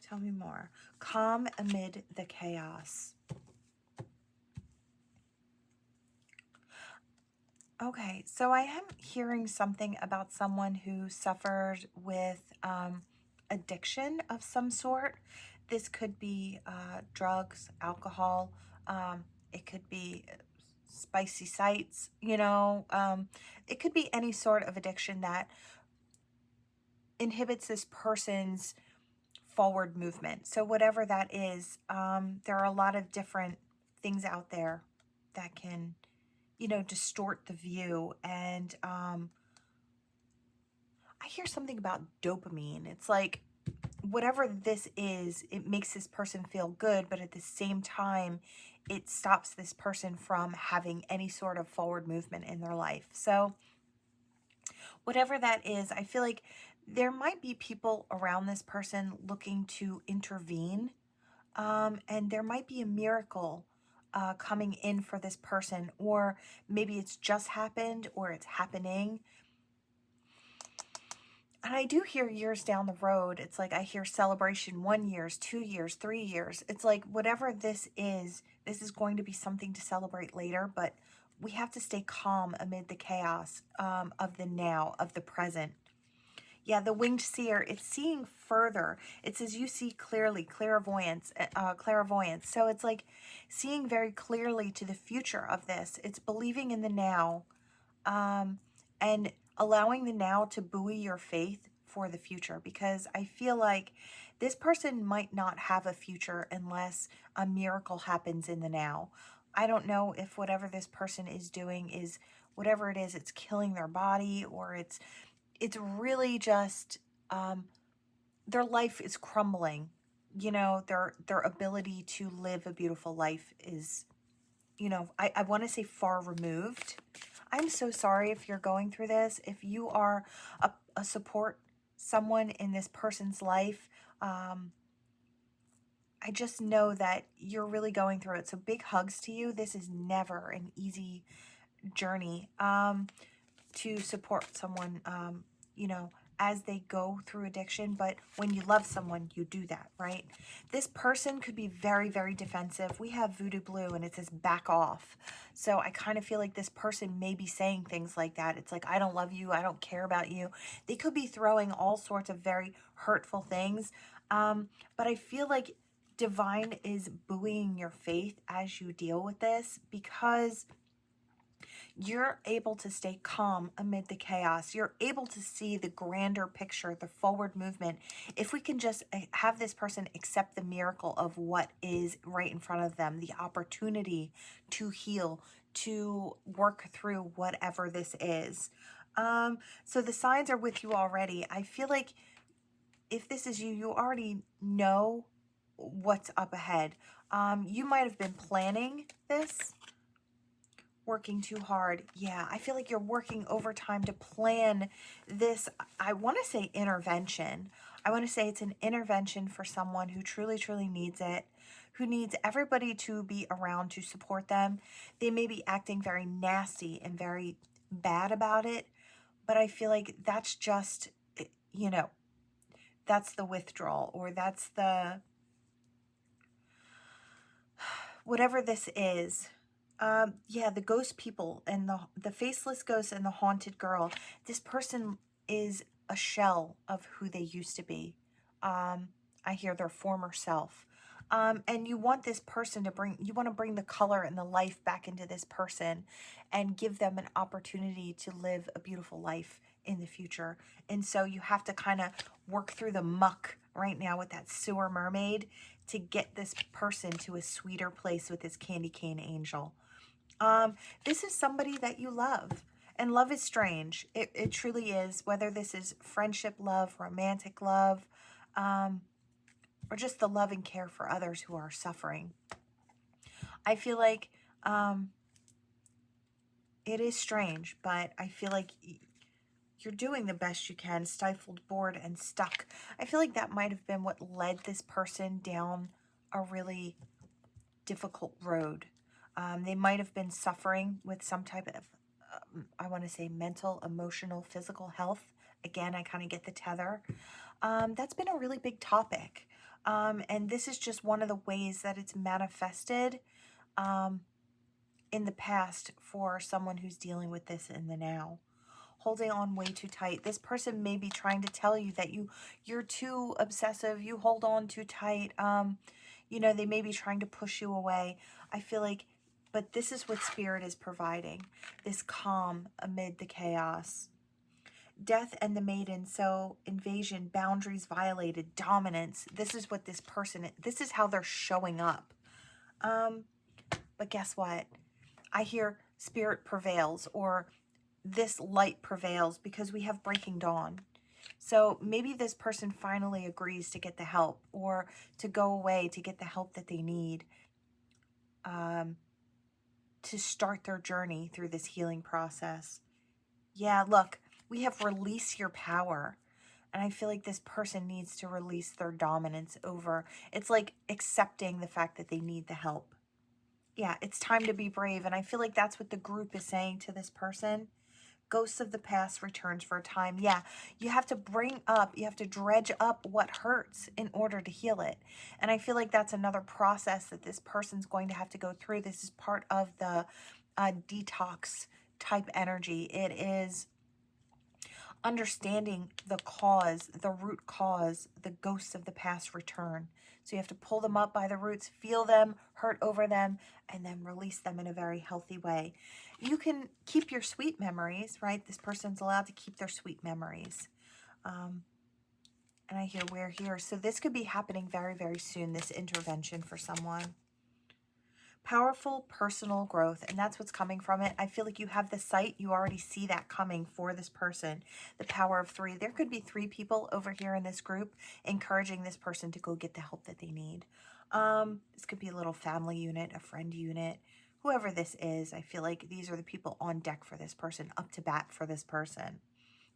Tell me more. Calm amid the chaos. Okay, so I am hearing something about someone who suffered with addiction of some sort. This could be drugs, alcohol. It could be spicy sights, you know. It could be any sort of addiction that inhibits this person's forward movement. So whatever that is, there are a lot of different things out there that can, you know, distort the view. And I hear something about dopamine. It's like whatever this is, it makes this person feel good, but at the same time, it stops this person from having any sort of forward movement in their life. So whatever that is, I feel like there might be people around this person looking to intervene, and there might be a miracle coming in for this person, or maybe it's just happened or it's happening. And I do hear years down the road. It's like I hear celebration 1 year, 2 years, 3 years. It's like whatever this is going to be something to celebrate later, but we have to stay calm amid the chaos of the now, of the present. Yeah, the winged seer, it's seeing further. It says you see clearly, clairvoyance. So it's like seeing very clearly to the future of this. It's believing in the now, and allowing the now to buoy your faith for the future. Because I feel like this person might not have a future unless a miracle happens in the now. I don't know if whatever this person is doing is, whatever it is, it's killing their body, or it's really just their life is crumbling. You know, their ability to live a beautiful life is, you know, I want to say far removed. I'm so sorry if you're going through this. If you are a support someone in this person's life, I just know that you're really going through it. So big hugs to you. This is never an easy journey to support someone, you know, as they go through addiction. But when you love someone, you do that, right? This person could be very, very defensive. We have Voodoo Blue and it says back off. So I kind of feel like this person may be saying things like that. It's like, I don't love you. I don't care about you. They could be throwing all sorts of very hurtful things. But I feel like Divine is buoying your faith as you deal with this, because you're able to stay calm amid the chaos. You're able to see the grander picture, the forward movement. If we can just have this person accept the miracle of what is right in front of them, the opportunity to heal, to work through whatever this is. So the signs are with you already. I feel like if this is you, you already know what's up ahead. You might have been planning this, working too hard. Yeah, I feel like you're working overtime to plan this. I want to say intervention. I want to say it's an intervention for someone who truly, truly needs it, who needs everybody to be around to support them. They may be acting very nasty and very bad about it, but I feel like that's just, you know, that's the withdrawal, or that's the, whatever this is. Yeah, the ghost people and the faceless ghost and the haunted girl. This person is a shell of who they used to be. I hear their former self. And you want this person to you want to bring the color and the life back into this person and give them an opportunity to live a beautiful life in the future. And so you have to kind of work through the muck right now with that sewer mermaid to get this person to a sweeter place with this candy cane angel. This is somebody that you love. And love is strange. It truly is. Whether this is friendship love, romantic love, or just the love and care for others who are suffering. I feel like it is strange, but I feel like you're doing the best you can, stifled, bored, and stuck. I feel like that might have been what led this person down a really difficult road. They might have been suffering with some type of, I want to say, mental, emotional, physical health. Again, I kind of get the tether. That's been a really big topic. And this is just one of the ways that it's manifested in the past for someone who's dealing with this in the now. Holding on way too tight. This person may be trying to tell you that you're too obsessive, you hold on too tight. You know, they may be trying to push you away. I feel like, but this is what Spirit is providing. This calm amid the chaos. Death and the maiden. So invasion, boundaries violated, dominance. This is what this person, this is how they're showing up. But guess what? I hear Spirit prevails, or this light prevails, because we have breaking dawn. So maybe this person finally agrees to get the help, or to go away to get the help that they need to start their journey through this healing process. Yeah, look, we have release your power. And I feel like this person needs to release their dominance over. It's like accepting the fact that they need the help. Yeah, it's time to be brave. And I feel like that's what the group is saying to this person. Ghosts of the past returns for a time. Yeah, you have to you have to dredge up what hurts in order to heal it. And I feel like that's another process that this person's going to have to go through. This is part of the detox type energy. It is understanding the cause, the root cause. The ghosts of the past return. So you have to pull them up by the roots, feel them, hurt over them, and then release them in a very healthy way. You can keep your sweet memories, right? This person's allowed to keep their sweet memories. And I hear we're here. So this could be happening very, very soon, this intervention for someone. Powerful personal growth, and that's what's coming from it. I feel like you have the sight. You already see that coming for this person. The power of 3. There could be 3 people over here in this group encouraging this person to go get the help that they need. This could be a little family unit, a friend unit, whoever this is. I feel like these are the people on deck for this person, up to bat for this person.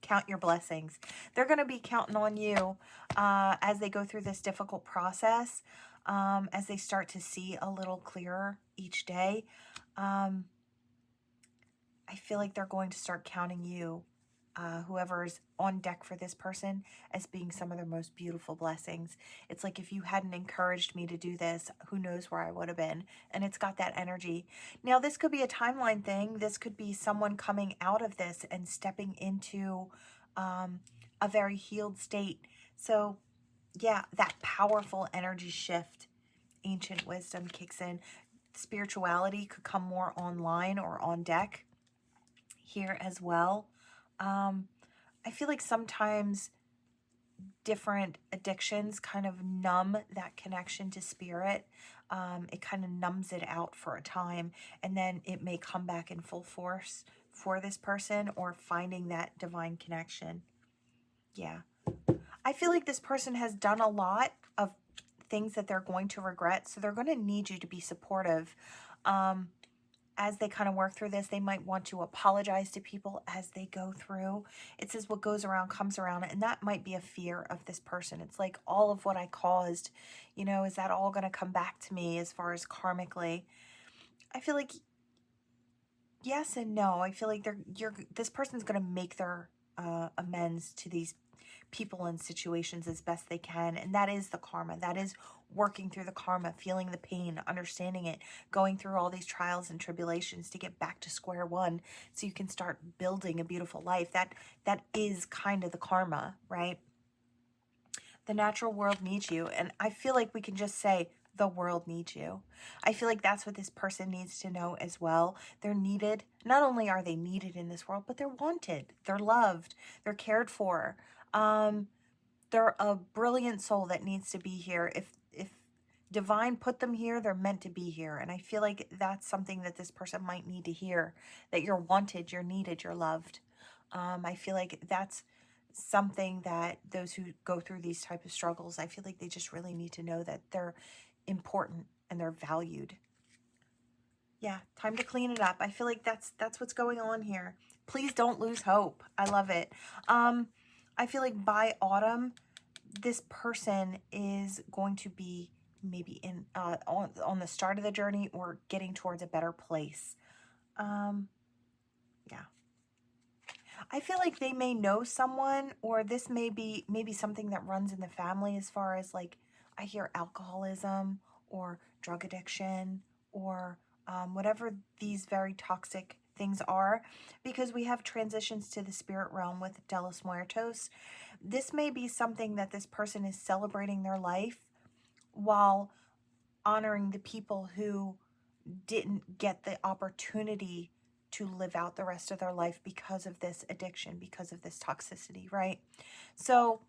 Count your blessings. They're going to be counting on you as they go through this difficult process. as they start to see a little clearer each day. I feel like they're going to start counting you, whoever's on deck for this person, as being some of their most beautiful blessings. It's like, if you hadn't encouraged me to do this, who knows where I would have been. And it's got that energy. Now, this could be a timeline thing. This could be someone coming out of this and stepping into a very healed state. So yeah, that powerful energy shift, ancient wisdom kicks in. Spirituality could come more online or on deck here as well. I feel like sometimes different addictions kind of numb that connection to spirit. It kind of numbs it out for a time, and then it may come back in full force for this person, or finding that divine connection. Yeah. I feel like this person has done a lot of things that they're going to regret, so they're going to need you to be supportive. As they kind of work through this, they might want to apologize to people as they go through. It says what goes around comes around, and that might be a fear of this person. It's like, all of what I caused, is that all going to come back to me as far as karmically? I feel like yes and no. I feel like this person's going to make their amends to these people and situations as best they can, and that is the karma. That is working through the karma, feeling the pain, understanding it, going through all these trials and tribulations to get back to square one, so you can start building a beautiful life. That is kind of the karma, right? The natural world needs you, and I feel like we can just say, the world needs you. I feel like that's what this person needs to know as well. They're needed. Not only are they needed in this world, but they're wanted. They're loved. They're cared for. They're a brilliant soul that needs to be here. If divine put them here, they're meant to be here. And I feel like that's something that this person might need to hear, that you're wanted, you're needed, you're loved. I feel like that's something that those who go through these type of struggles, I feel like they just really need to know that they're important and they're valued. Yeah, time to clean it up. I feel like that's what's going on here. Please don't lose hope. I love it. I feel like by autumn, this person is going to be maybe in on the start of the journey, or getting towards a better place. Yeah. I feel like they may know someone, or this may be maybe something that runs in the family, as far as like, I hear alcoholism or drug addiction, or whatever these very toxic things are, because we have transitions to the spirit realm with Delos Muertos. This may be something that this person is celebrating their life while honoring the people who didn't get the opportunity to live out the rest of their life because of this addiction, because of this toxicity, right? So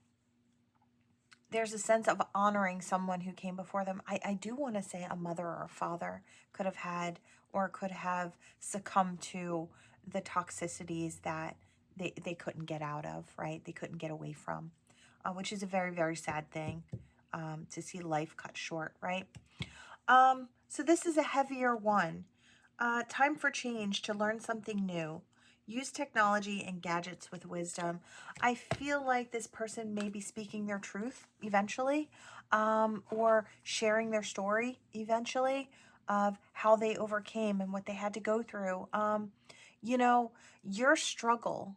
there's a sense of honoring someone who came before them. I do want to say a mother or a father could have had, or could have succumbed to the toxicities that they couldn't get out of, right? They couldn't get away from, which is a very, very sad thing, to see life cut short, right? So this is a heavier one. Time for change, to learn something new. Use technology and gadgets with wisdom. I feel like this person may be speaking their truth eventually, or sharing their story eventually of how they overcame and what they had to go through. Your struggle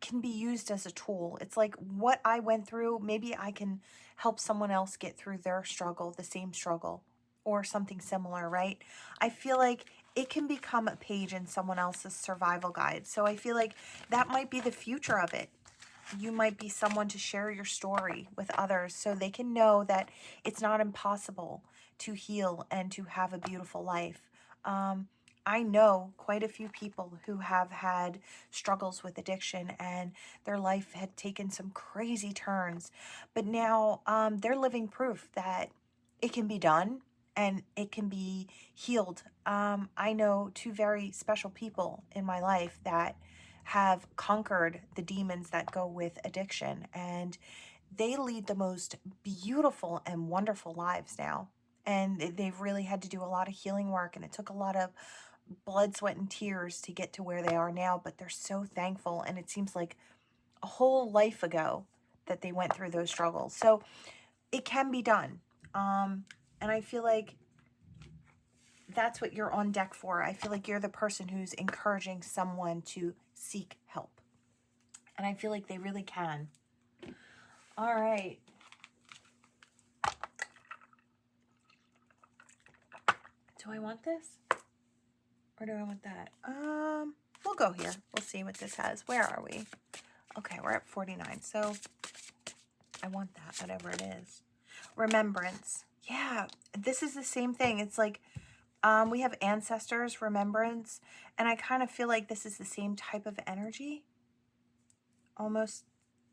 can be used as a tool. It's like, what I went through, maybe I can help someone else get through their struggle, the same struggle, or something similar, right? I feel like it can become a page in someone else's survival guide. So I feel like that might be the future of it. You might be someone to share your story with others, so they can know that it's not impossible to heal and to have a beautiful life. I know quite a few people who have had struggles with addiction, and their life had taken some crazy turns, but now they're living proof that it can be done and it can be healed. I know two very special people in my life that have conquered the demons that go with addiction, and they lead the most beautiful and wonderful lives now. And they've really had to do a lot of healing work, and it took a lot of blood, sweat, and tears to get to where they are now, but they're so thankful, and it seems like a whole life ago that they went through those struggles. So it can be done. And I feel like that's what you're on deck for. I feel like you're the person who's encouraging someone to seek help. And I feel like they really can. All right. Do I want this? Or do I want that? We'll go here. We'll see what this has. Where are we? Okay, we're at 49. So I want that, whatever it is. Remembrance. Yeah, this is the same thing. It's like we have ancestors, remembrance, and I kind of feel like this is the same type of energy. Almost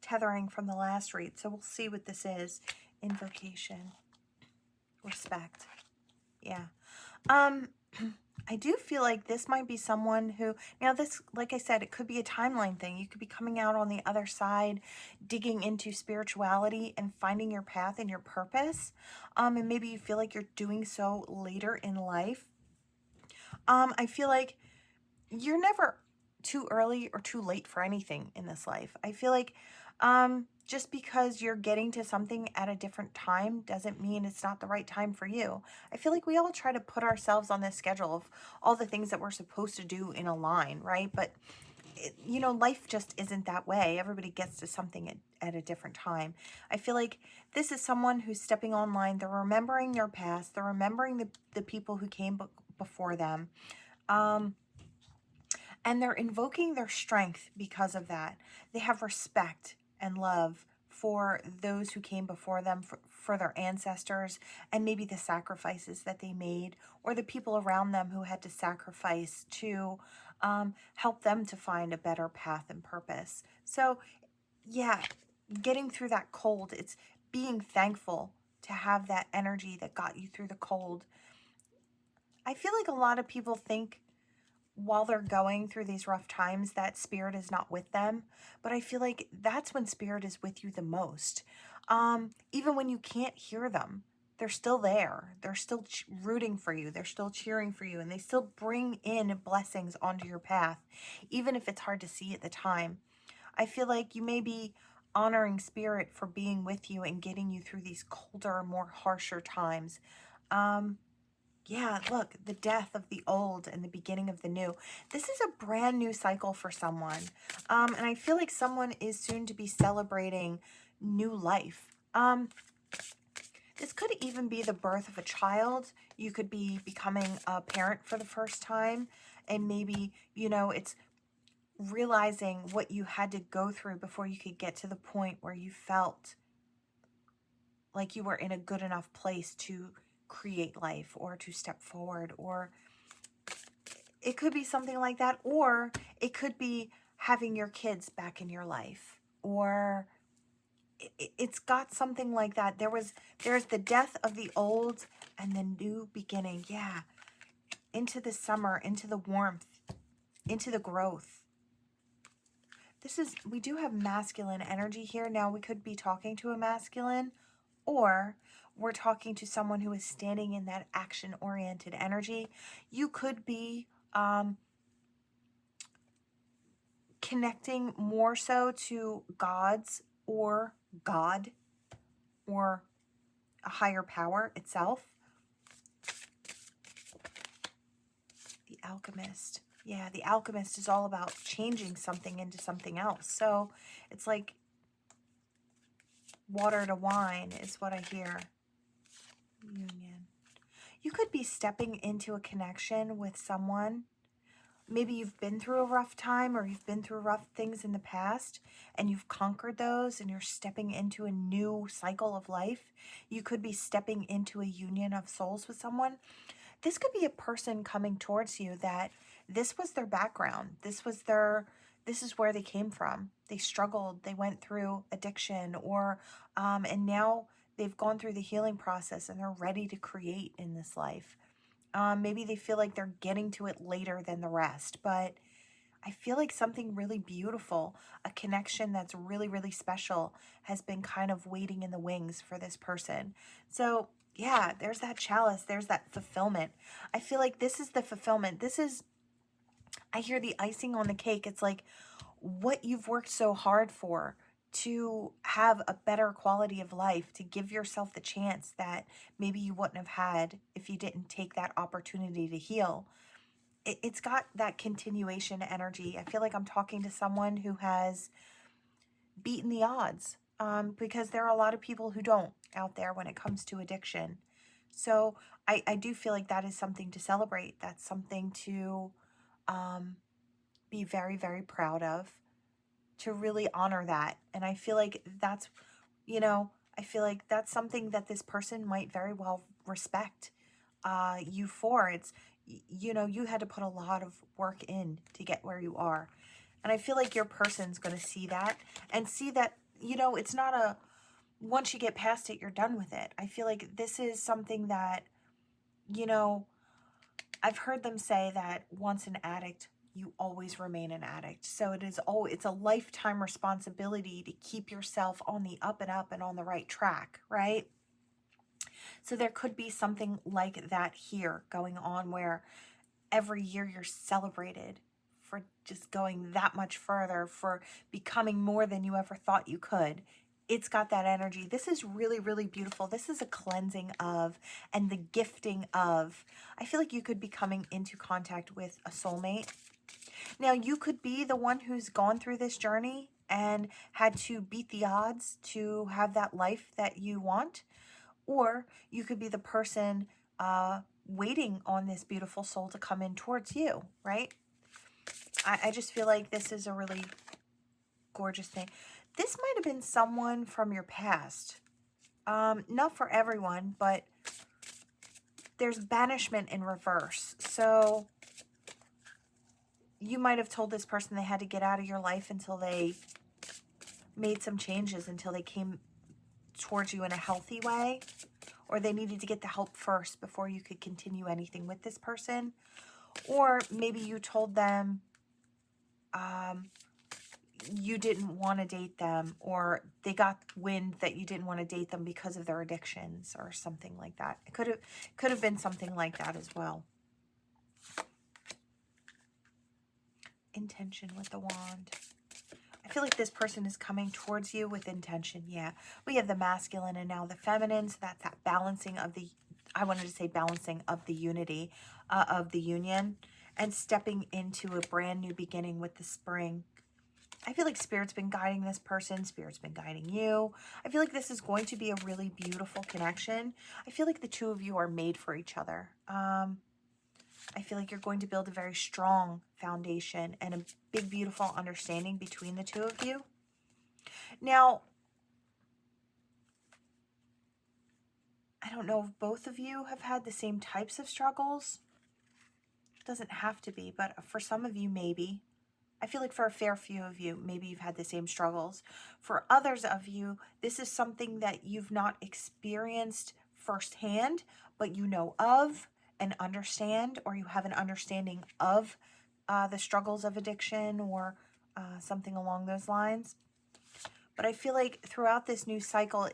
tethering from the last read. So we'll see what this is. Invocation. Respect. Yeah. I do feel like this might be someone who, now this, like I said, it could be a timeline thing. You could be coming out on the other side, digging into spirituality and finding your path and your purpose. And maybe you feel like you're doing so later in life. I feel like you're never too early or too late for anything in this life. I feel like just because you're getting to something at a different time doesn't mean it's not the right time for you. I feel like we all try to put ourselves on this schedule of all the things that we're supposed to do in a line, right? But, you know, life just isn't that way. Everybody gets to something at a different time. I feel like this is someone who's stepping online. They're remembering their past. They're remembering the people who came before them. And they're invoking their strength because of that. They have respect and love for those who came before them, for their ancestors, and maybe the sacrifices that they made, or the people around them who had to sacrifice to help them to find a better path and purpose. So, yeah, getting through that cold, it's being thankful to have that energy that got you through the cold. I feel like a lot of people think while they're going through these rough times that spirit is not with them, but I feel like that's when spirit is with you the most. Even when you can't hear them, they're still there. They're still rooting for you. They're still cheering for you, and they still bring in blessings onto your path, even if it's hard to see at the time. I feel like you may be honoring spirit for being with you and getting you through these colder, more harsher times. Yeah, look, the death of the old and the beginning of the new. This is a brand new cycle for someone. And I feel like someone is soon to be celebrating new life. This could even be the birth of a child. You could be becoming a parent for the first time. And maybe, you know, it's realizing what you had to go through before you could get to the point where you felt like you were in a good enough place to create life or to step forward, or it could be something like that, or it could be having your kids back in your life, or it's got something like that. There's the death of the old and the new beginning. Yeah, into the summer, into the warmth, into the growth. We do have masculine energy here. Now we could be talking to a masculine, or we're talking to someone who is standing in that action-oriented energy. You could be connecting more so to gods or God or a higher power itself. The alchemist. Yeah, the alchemist is all about changing something into something else. So it's like water to wine is what I hear. Union. You could be stepping into a connection with someone. Maybe you've been through a rough time, or you've been through rough things in the past and you've conquered those and you're stepping into a new cycle of life. You could be stepping into a union of souls with someone. This could be a person coming towards you that this was their background. This is where they came from. They struggled, they went through addiction, or and now they've gone through the healing process and they're ready to create in this life. Maybe they feel like they're getting to it later than the rest, but I feel like something really beautiful, a connection that's really, really special, has been kind of waiting in the wings for this person. So yeah, there's that chalice, there's that fulfillment. I feel like this is the fulfillment. I hear the icing on the cake. It's like what you've worked so hard for to have a better quality of life, to give yourself the chance that maybe you wouldn't have had if you didn't take that opportunity to heal. It's got that continuation energy. I feel like I'm talking to someone who has beaten the odds, because there are a lot of people who don't out there when it comes to addiction. So I do feel like that is something to celebrate. That's something to be very, very proud of, to really honor that. And I feel like that's, I feel like that's something that this person might very well respect you for. It's, you had to put a lot of work in to get where you are. And I feel like your person's going to see that and see that, it's not a, once you get past it, you're done with it. I feel like this is something that, I've heard them say that once an addict, you always remain an addict. So it's a lifetime responsibility to keep yourself on the up and up and on the right track, right? So there could be something like that here going on, where every year you're celebrated for just going that much further, for becoming more than you ever thought you could. It's got that energy. This is really, really beautiful. This is a cleansing of and the gifting of. I feel like you could be coming into contact with a soulmate. Now, you could be the one who's gone through this journey and had to beat the odds to have that life that you want. Or you could be the person waiting on this beautiful soul to come in towards you, right? I just feel like this is a really gorgeous thing. This might have been someone from your past. Not for everyone, but there's banishment in reverse. So you might have told this person they had to get out of your life until they made some changes, until they came towards you in a healthy way, or they needed to get the help first before you could continue anything with this person. Or maybe you told them you didn't want to date them, or they got wind that you didn't want to date them because of their addictions or something like that. It could have been something like that as well. Intention with the wand. I feel like this person is coming towards you with intention. Yeah, we have the masculine and now the feminine. So that's that balancing of the, I wanted to say balancing of the unity, of the union, and stepping into a brand new beginning with the spring. I feel like Spirit's been guiding this person. Spirit's been guiding you. I feel like this is going to be a really beautiful connection. I feel like the two of you are made for each other. I feel like you're going to build a very strong foundation and a big, beautiful understanding between the two of you. Now, I don't know if both of you have had the same types of struggles. It doesn't have to be, but for some of you, maybe. I feel like for a fair few of you, maybe you've had the same struggles. For others of you, this is something that you've not experienced firsthand, but you know of and understand, or you have an understanding of the struggles of addiction, or something along those lines. But I feel like throughout this new cycle,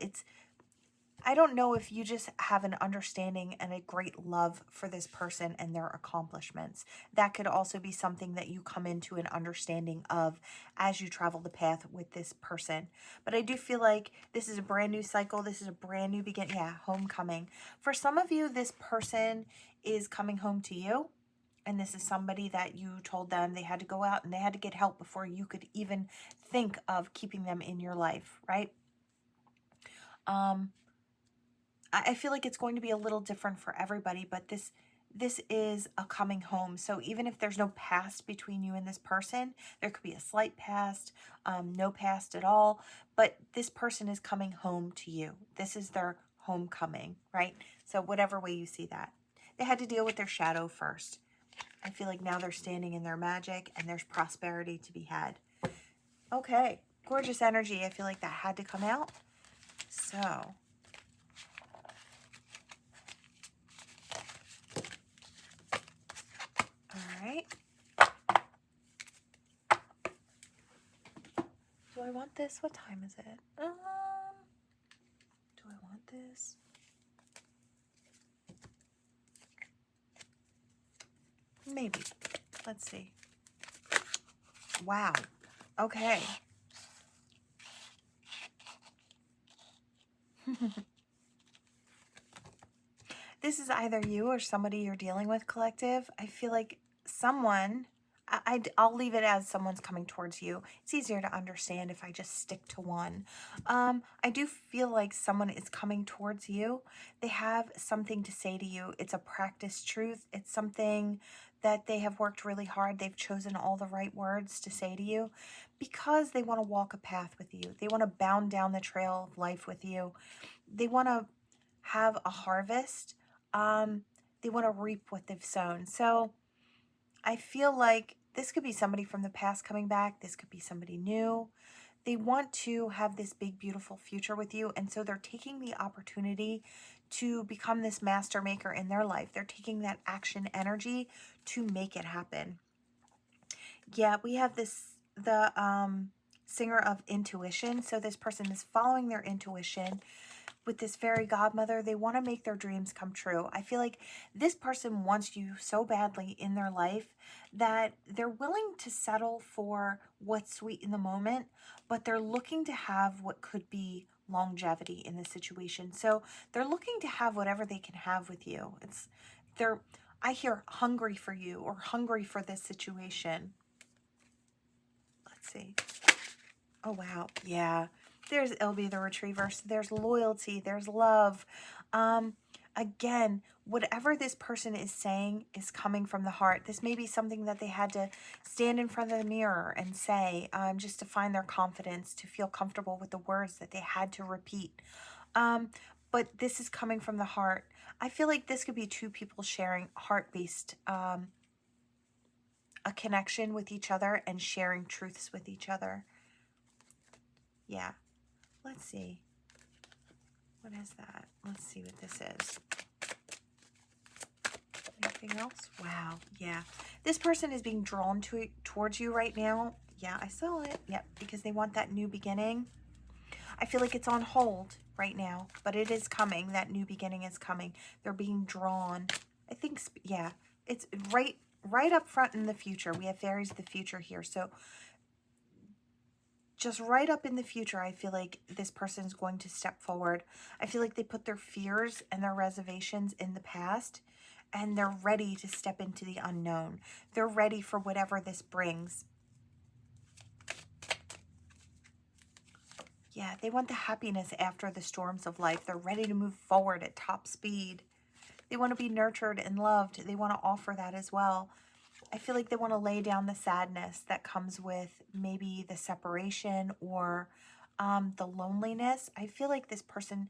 I don't know if you just have an understanding and a great love for this person and their accomplishments. That could also be something that you come into an understanding of as you travel the path with this person. But I do feel like this is a brand new cycle. This is a brand new beginning. Yeah, homecoming. For some of you, this person is coming home to you. And this is somebody that you told them they had to go out and they had to get help before you could even think of keeping them in your life, right? I feel like it's going to be a little different for everybody, but this is a coming home. So even if there's no past between you and this person, there could be a slight past, no past at all, but this person is coming home to you. This is their homecoming, right? So whatever way you see that. They had to deal with their shadow first. I feel like now they're standing in their magic and there's prosperity to be had. Okay, gorgeous energy. I feel like that had to come out. So, all right. Do I want this? What time is it? Do I want this? Maybe. Let's see. Wow. Okay. This is either you or somebody you're dealing with, collective. I feel like someone, I'll leave it as someone's coming towards you. It's easier to understand if I just stick to one. I do feel like someone is coming towards you. They have something to say to you. It's a practiced truth. It's something that they have worked really hard. They've chosen all the right words to say to you because they want to walk a path with you. They want to bound down the trail of life with you. They want to have a harvest. They want to reap what they've sown. So I feel like this could be somebody from the past coming back. This could be somebody new. They want to have this big, beautiful future with you. And so they're taking the opportunity to become this master maker in their life. They're taking that action energy to make it happen. Yeah, we have the singer of intuition. So this person is following their intuition. With this fairy godmother, they want to make their dreams come true. I feel like this person wants you so badly in their life that they're willing to settle for what's sweet in the moment, but they're looking to have what could be longevity in this situation. So they're looking to have whatever they can have with you. I hear hungry for you or hungry for this situation. Let's see. Oh, wow. Yeah. There's Ilby the Retriever. So there's loyalty. There's love. Again, whatever this person is saying is coming from the heart. This may be something that they had to stand in front of the mirror and say just to find their confidence, to feel comfortable with the words that they had to repeat. But this is coming from the heart. I feel like this could be two people sharing heart-based a connection with each other and sharing truths with each other. Yeah. Let's see. What is that? Let's see what this is. Anything else? Wow. Yeah. This person is being drawn towards you right now. Yeah, I saw it. Yep, because they want that new beginning. I feel like it's on hold right now, but it is coming. That new beginning is coming. They're being drawn. I think, yeah, it's right up front in the future. We have fairies of the future here. So just right up in the future, I feel like this person is going to step forward. I feel like they put their fears and their reservations in the past, and they're ready to step into the unknown. They're ready for whatever this brings. Yeah, they want the happiness after the storms of life. They're ready to move forward at top speed. They want to be nurtured and loved. They want to offer that as well. I feel like they want to lay down the sadness that comes with maybe the separation or the loneliness. I feel like this person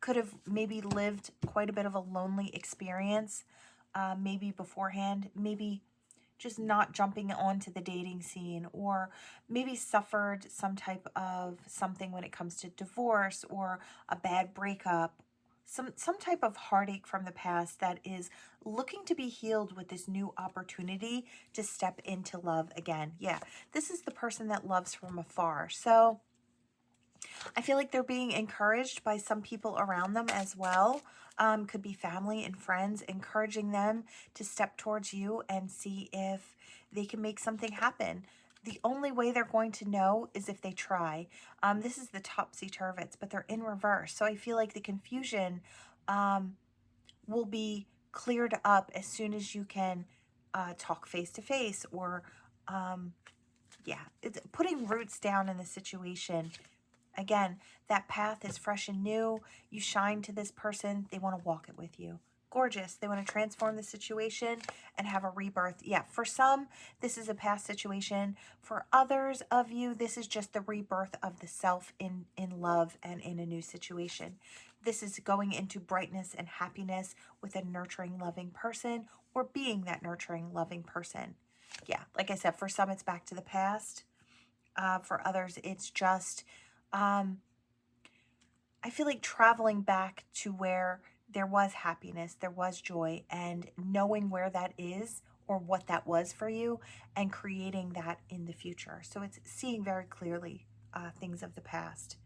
could have maybe lived quite a bit of a lonely experience, maybe beforehand, maybe just not jumping onto the dating scene, or maybe suffered some type of something when it comes to divorce or a bad breakup. Some type of heartache from the past that is looking to be healed with this new opportunity to step into love again. Yeah, this is the person that loves from afar. So I feel like they're being encouraged by some people around them as well. Could be family and friends encouraging them to step towards you and see if they can make something happen. The only way they're going to know is if they try. This is the topsy-turvets, but they're in reverse. So I feel like the confusion will be cleared up as soon as you can talk face-to-face or, yeah, it's putting roots down in the situation. Again, that path is fresh and new. You shine to this person. They want to walk it with you. Gorgeous. They want to transform the situation and have a rebirth. Yeah, for some, this is a past situation. For others of you, this is just the rebirth of the self in love and in a new situation. This is going into brightness and happiness with a nurturing, loving person, or being that nurturing, loving person. Yeah, like I said, for some, it's back to the past. For others, it's just... I feel like traveling back to where there was happiness, there was joy, and knowing where that is or what that was for you and creating that in the future. So it's seeing very clearly things of the past.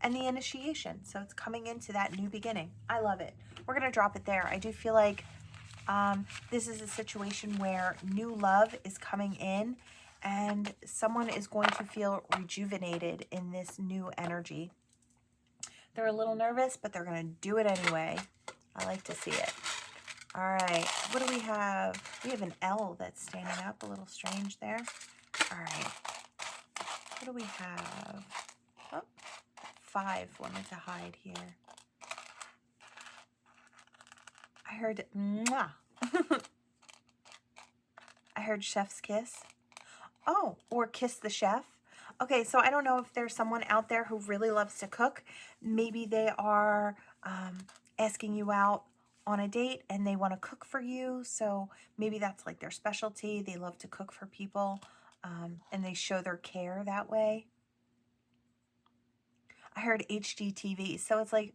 And the initiation. So it's coming into that new beginning. I love it. We're going to drop it there. I do feel like this is a situation where new love is coming in and someone is going to feel rejuvenated in this new energy. They're a little nervous, but they're going to do it anyway. I like to see it. All right, what do we have? We have an L that's standing up, a little strange there. All right, what do we have? Oh, 5 wanted to hide here. I heard mwah. I heard chef's kiss. Oh, or kiss the chef. Okay, so I don't know if there's someone out there who really loves to cook. Maybe they are asking you out on a date and they want to cook for you. So maybe that's like their specialty. They love to cook for people and they show their care that way. I heard HGTV. So it's like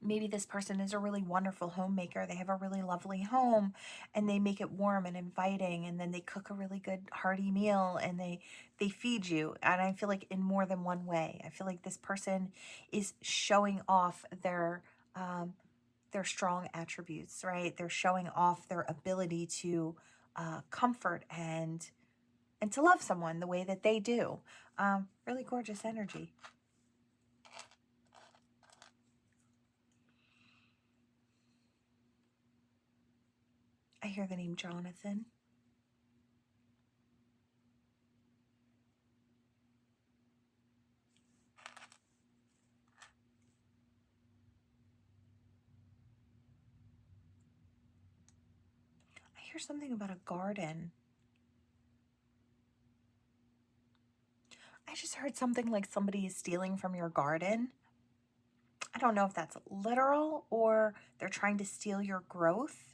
maybe this person is a really wonderful homemaker. They have a really lovely home and they make it warm and inviting, and then they cook a really good hearty meal and they feed you. And I feel like in more than one way. I feel like this person is showing off their strong attributes, right? They're showing off their ability to comfort and to love someone the way that they do. Really gorgeous energy. I hear the name Jonathan. I hear something about a garden. I just heard something like somebody is stealing from your garden. I don't know if that's literal or they're trying to steal your growth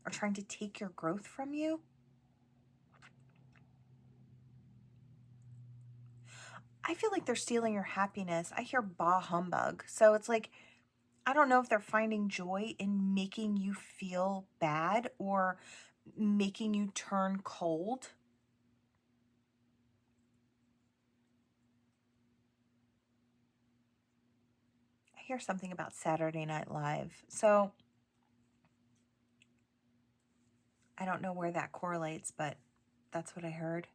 or trying to take your growth from you. I feel like they're stealing your happiness. I hear bah humbug. So it's like, I don't know if they're finding joy in making you feel bad or making you turn cold. I hear something about Saturday Night Live. So I don't know where that correlates, but that's what I heard.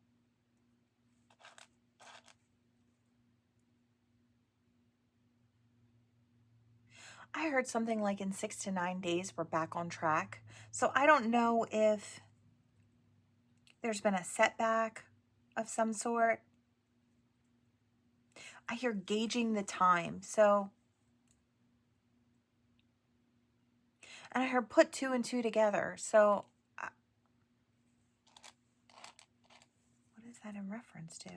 I heard something like in 6 to 9 days, we're back on track. So I don't know if there's been a setback of some sort. I hear gauging the time. So, and I heard put 2 and 2 together. So what is that in reference to?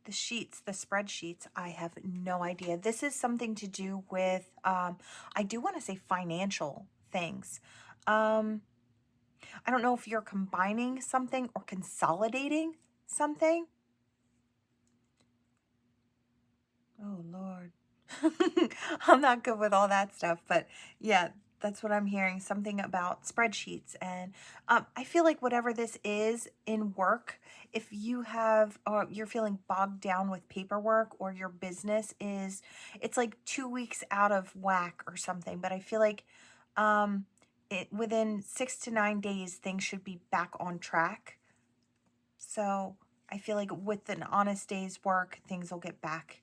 The sheets, the spreadsheets, I have no idea. This is something to do with, I do want to say financial things. I don't know if you're combining something or consolidating something. Oh, Lord. I'm not good with all that stuff, but yeah, that's what I'm hearing. Something about spreadsheets. And I feel like whatever this is in work, if you have, or you're feeling bogged down with paperwork or your business is, it's like 2 weeks out of whack or something. But I feel like within 6 to 9 days, things should be back on track. So I feel like with an honest day's work, things will get back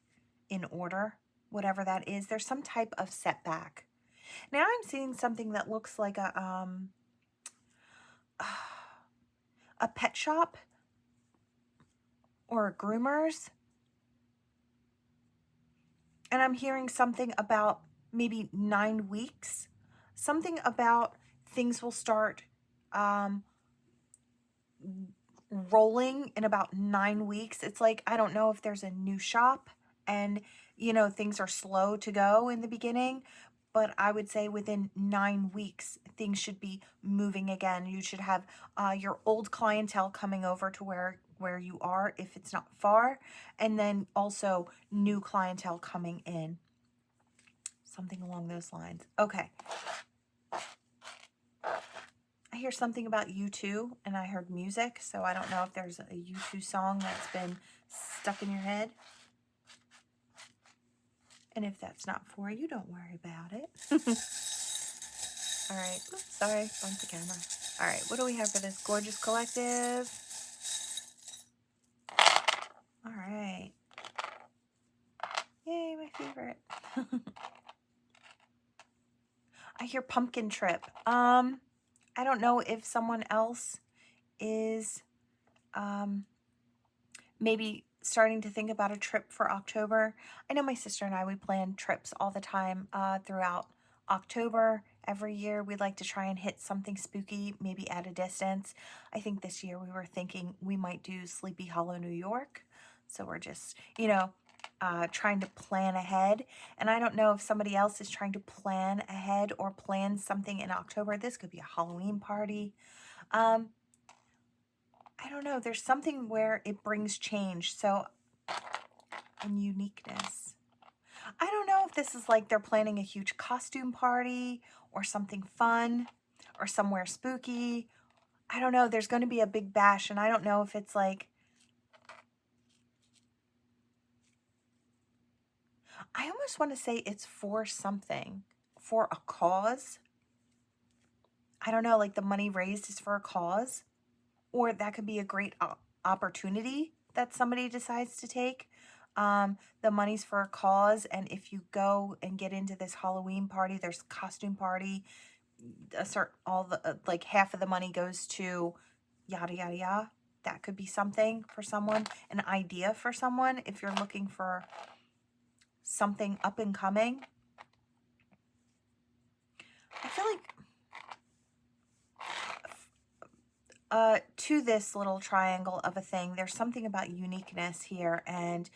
in order, whatever that is. There's some type of setback. Now I'm seeing something that looks like a pet shop or a groomer's. And I'm hearing something about maybe 9 weeks. Something about things will start rolling in about 9 weeks. It's like, I don't know if there's a new shop and, you know, things are slow to go in the beginning, but I would say within 9 weeks, things should be moving again. You should have your old clientele coming over to where you are, if it's not far, and then also new clientele coming in. Something along those lines. Okay. I hear something about U2, and I heard music, so I don't know if there's a U2 song that's been stuck in your head. And if that's not for you, don't worry about it. All right. Oops, sorry, bumped the camera. All right, what do we have for this gorgeous collective? All right. my favorite. I hear pumpkin trip. I don't know if someone else is maybe starting to think about a trip for October. I know my sister and I, we plan trips all the time throughout October. Every year we like to try and hit something spooky, maybe at a distance. I think this year we were thinking we might do Sleepy Hollow, New York. So we're just, trying to plan ahead. And I don't know if somebody else is trying to plan ahead or plan something in October. This could be a Halloween party. I don't know. There's something where it brings change. So, and uniqueness. I don't know if this is like they're planning a huge costume party or something fun or somewhere spooky. I don't know. There's going to be a big bash, and I don't know if it's like, I almost want to say it's for something, for a cause. I don't know, like the money raised is for a cause, or that could be a great opportunity that somebody decides to take. The money's for a cause, and if you go and get into this Halloween party, there's costume party, like half of the money goes to yada yada yada. That could be something for someone, an idea for someone if you're looking for something up and coming. I feel like to this little triangle of a thing, there's something about uniqueness here and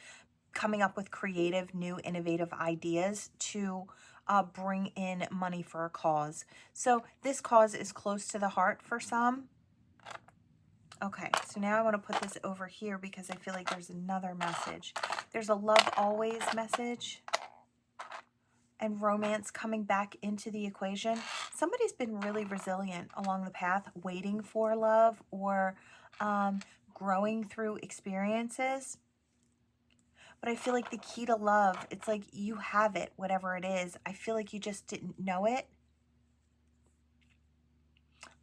coming up with creative, new, innovative ideas to bring in money for a cause. So this cause is close to the heart for some. Okay, so now I want to put this over here because I feel like there's another message. There's a love always message and romance coming back into the equation. Somebody's been really resilient along the path, waiting for love or growing through experiences. But I feel like the key to love, it's like you have it, whatever it is. I feel like you just didn't know it.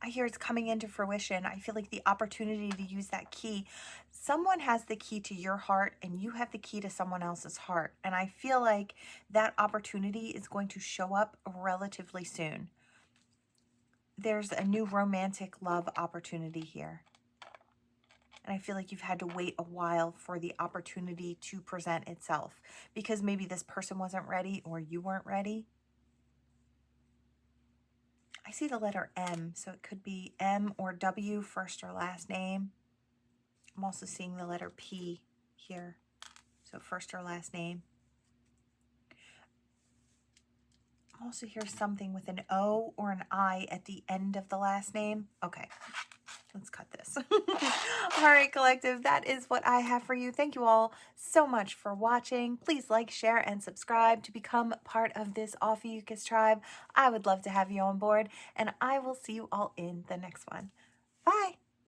I hear it's coming into fruition. I feel like the opportunity to use that key. Someone has the key to your heart and you have the key to someone else's heart. And I feel like that opportunity is going to show up relatively soon. There's a new romantic love opportunity here. And I feel like you've had to wait a while for the opportunity to present itself because maybe this person wasn't ready or you weren't ready. I see the letter M, so it could be M or W, first or last name. I'm also seeing the letter P here, so first or last name. I also hear something with an O or an I at the end of the last name. Okay, let's cut this. All right, collective, that is what I have for you. Thank you all so much for watching. Please like, share, and subscribe to become part of this Ophiuchus tribe. I would love to have you on board, and I will see you all in the next one. Bye.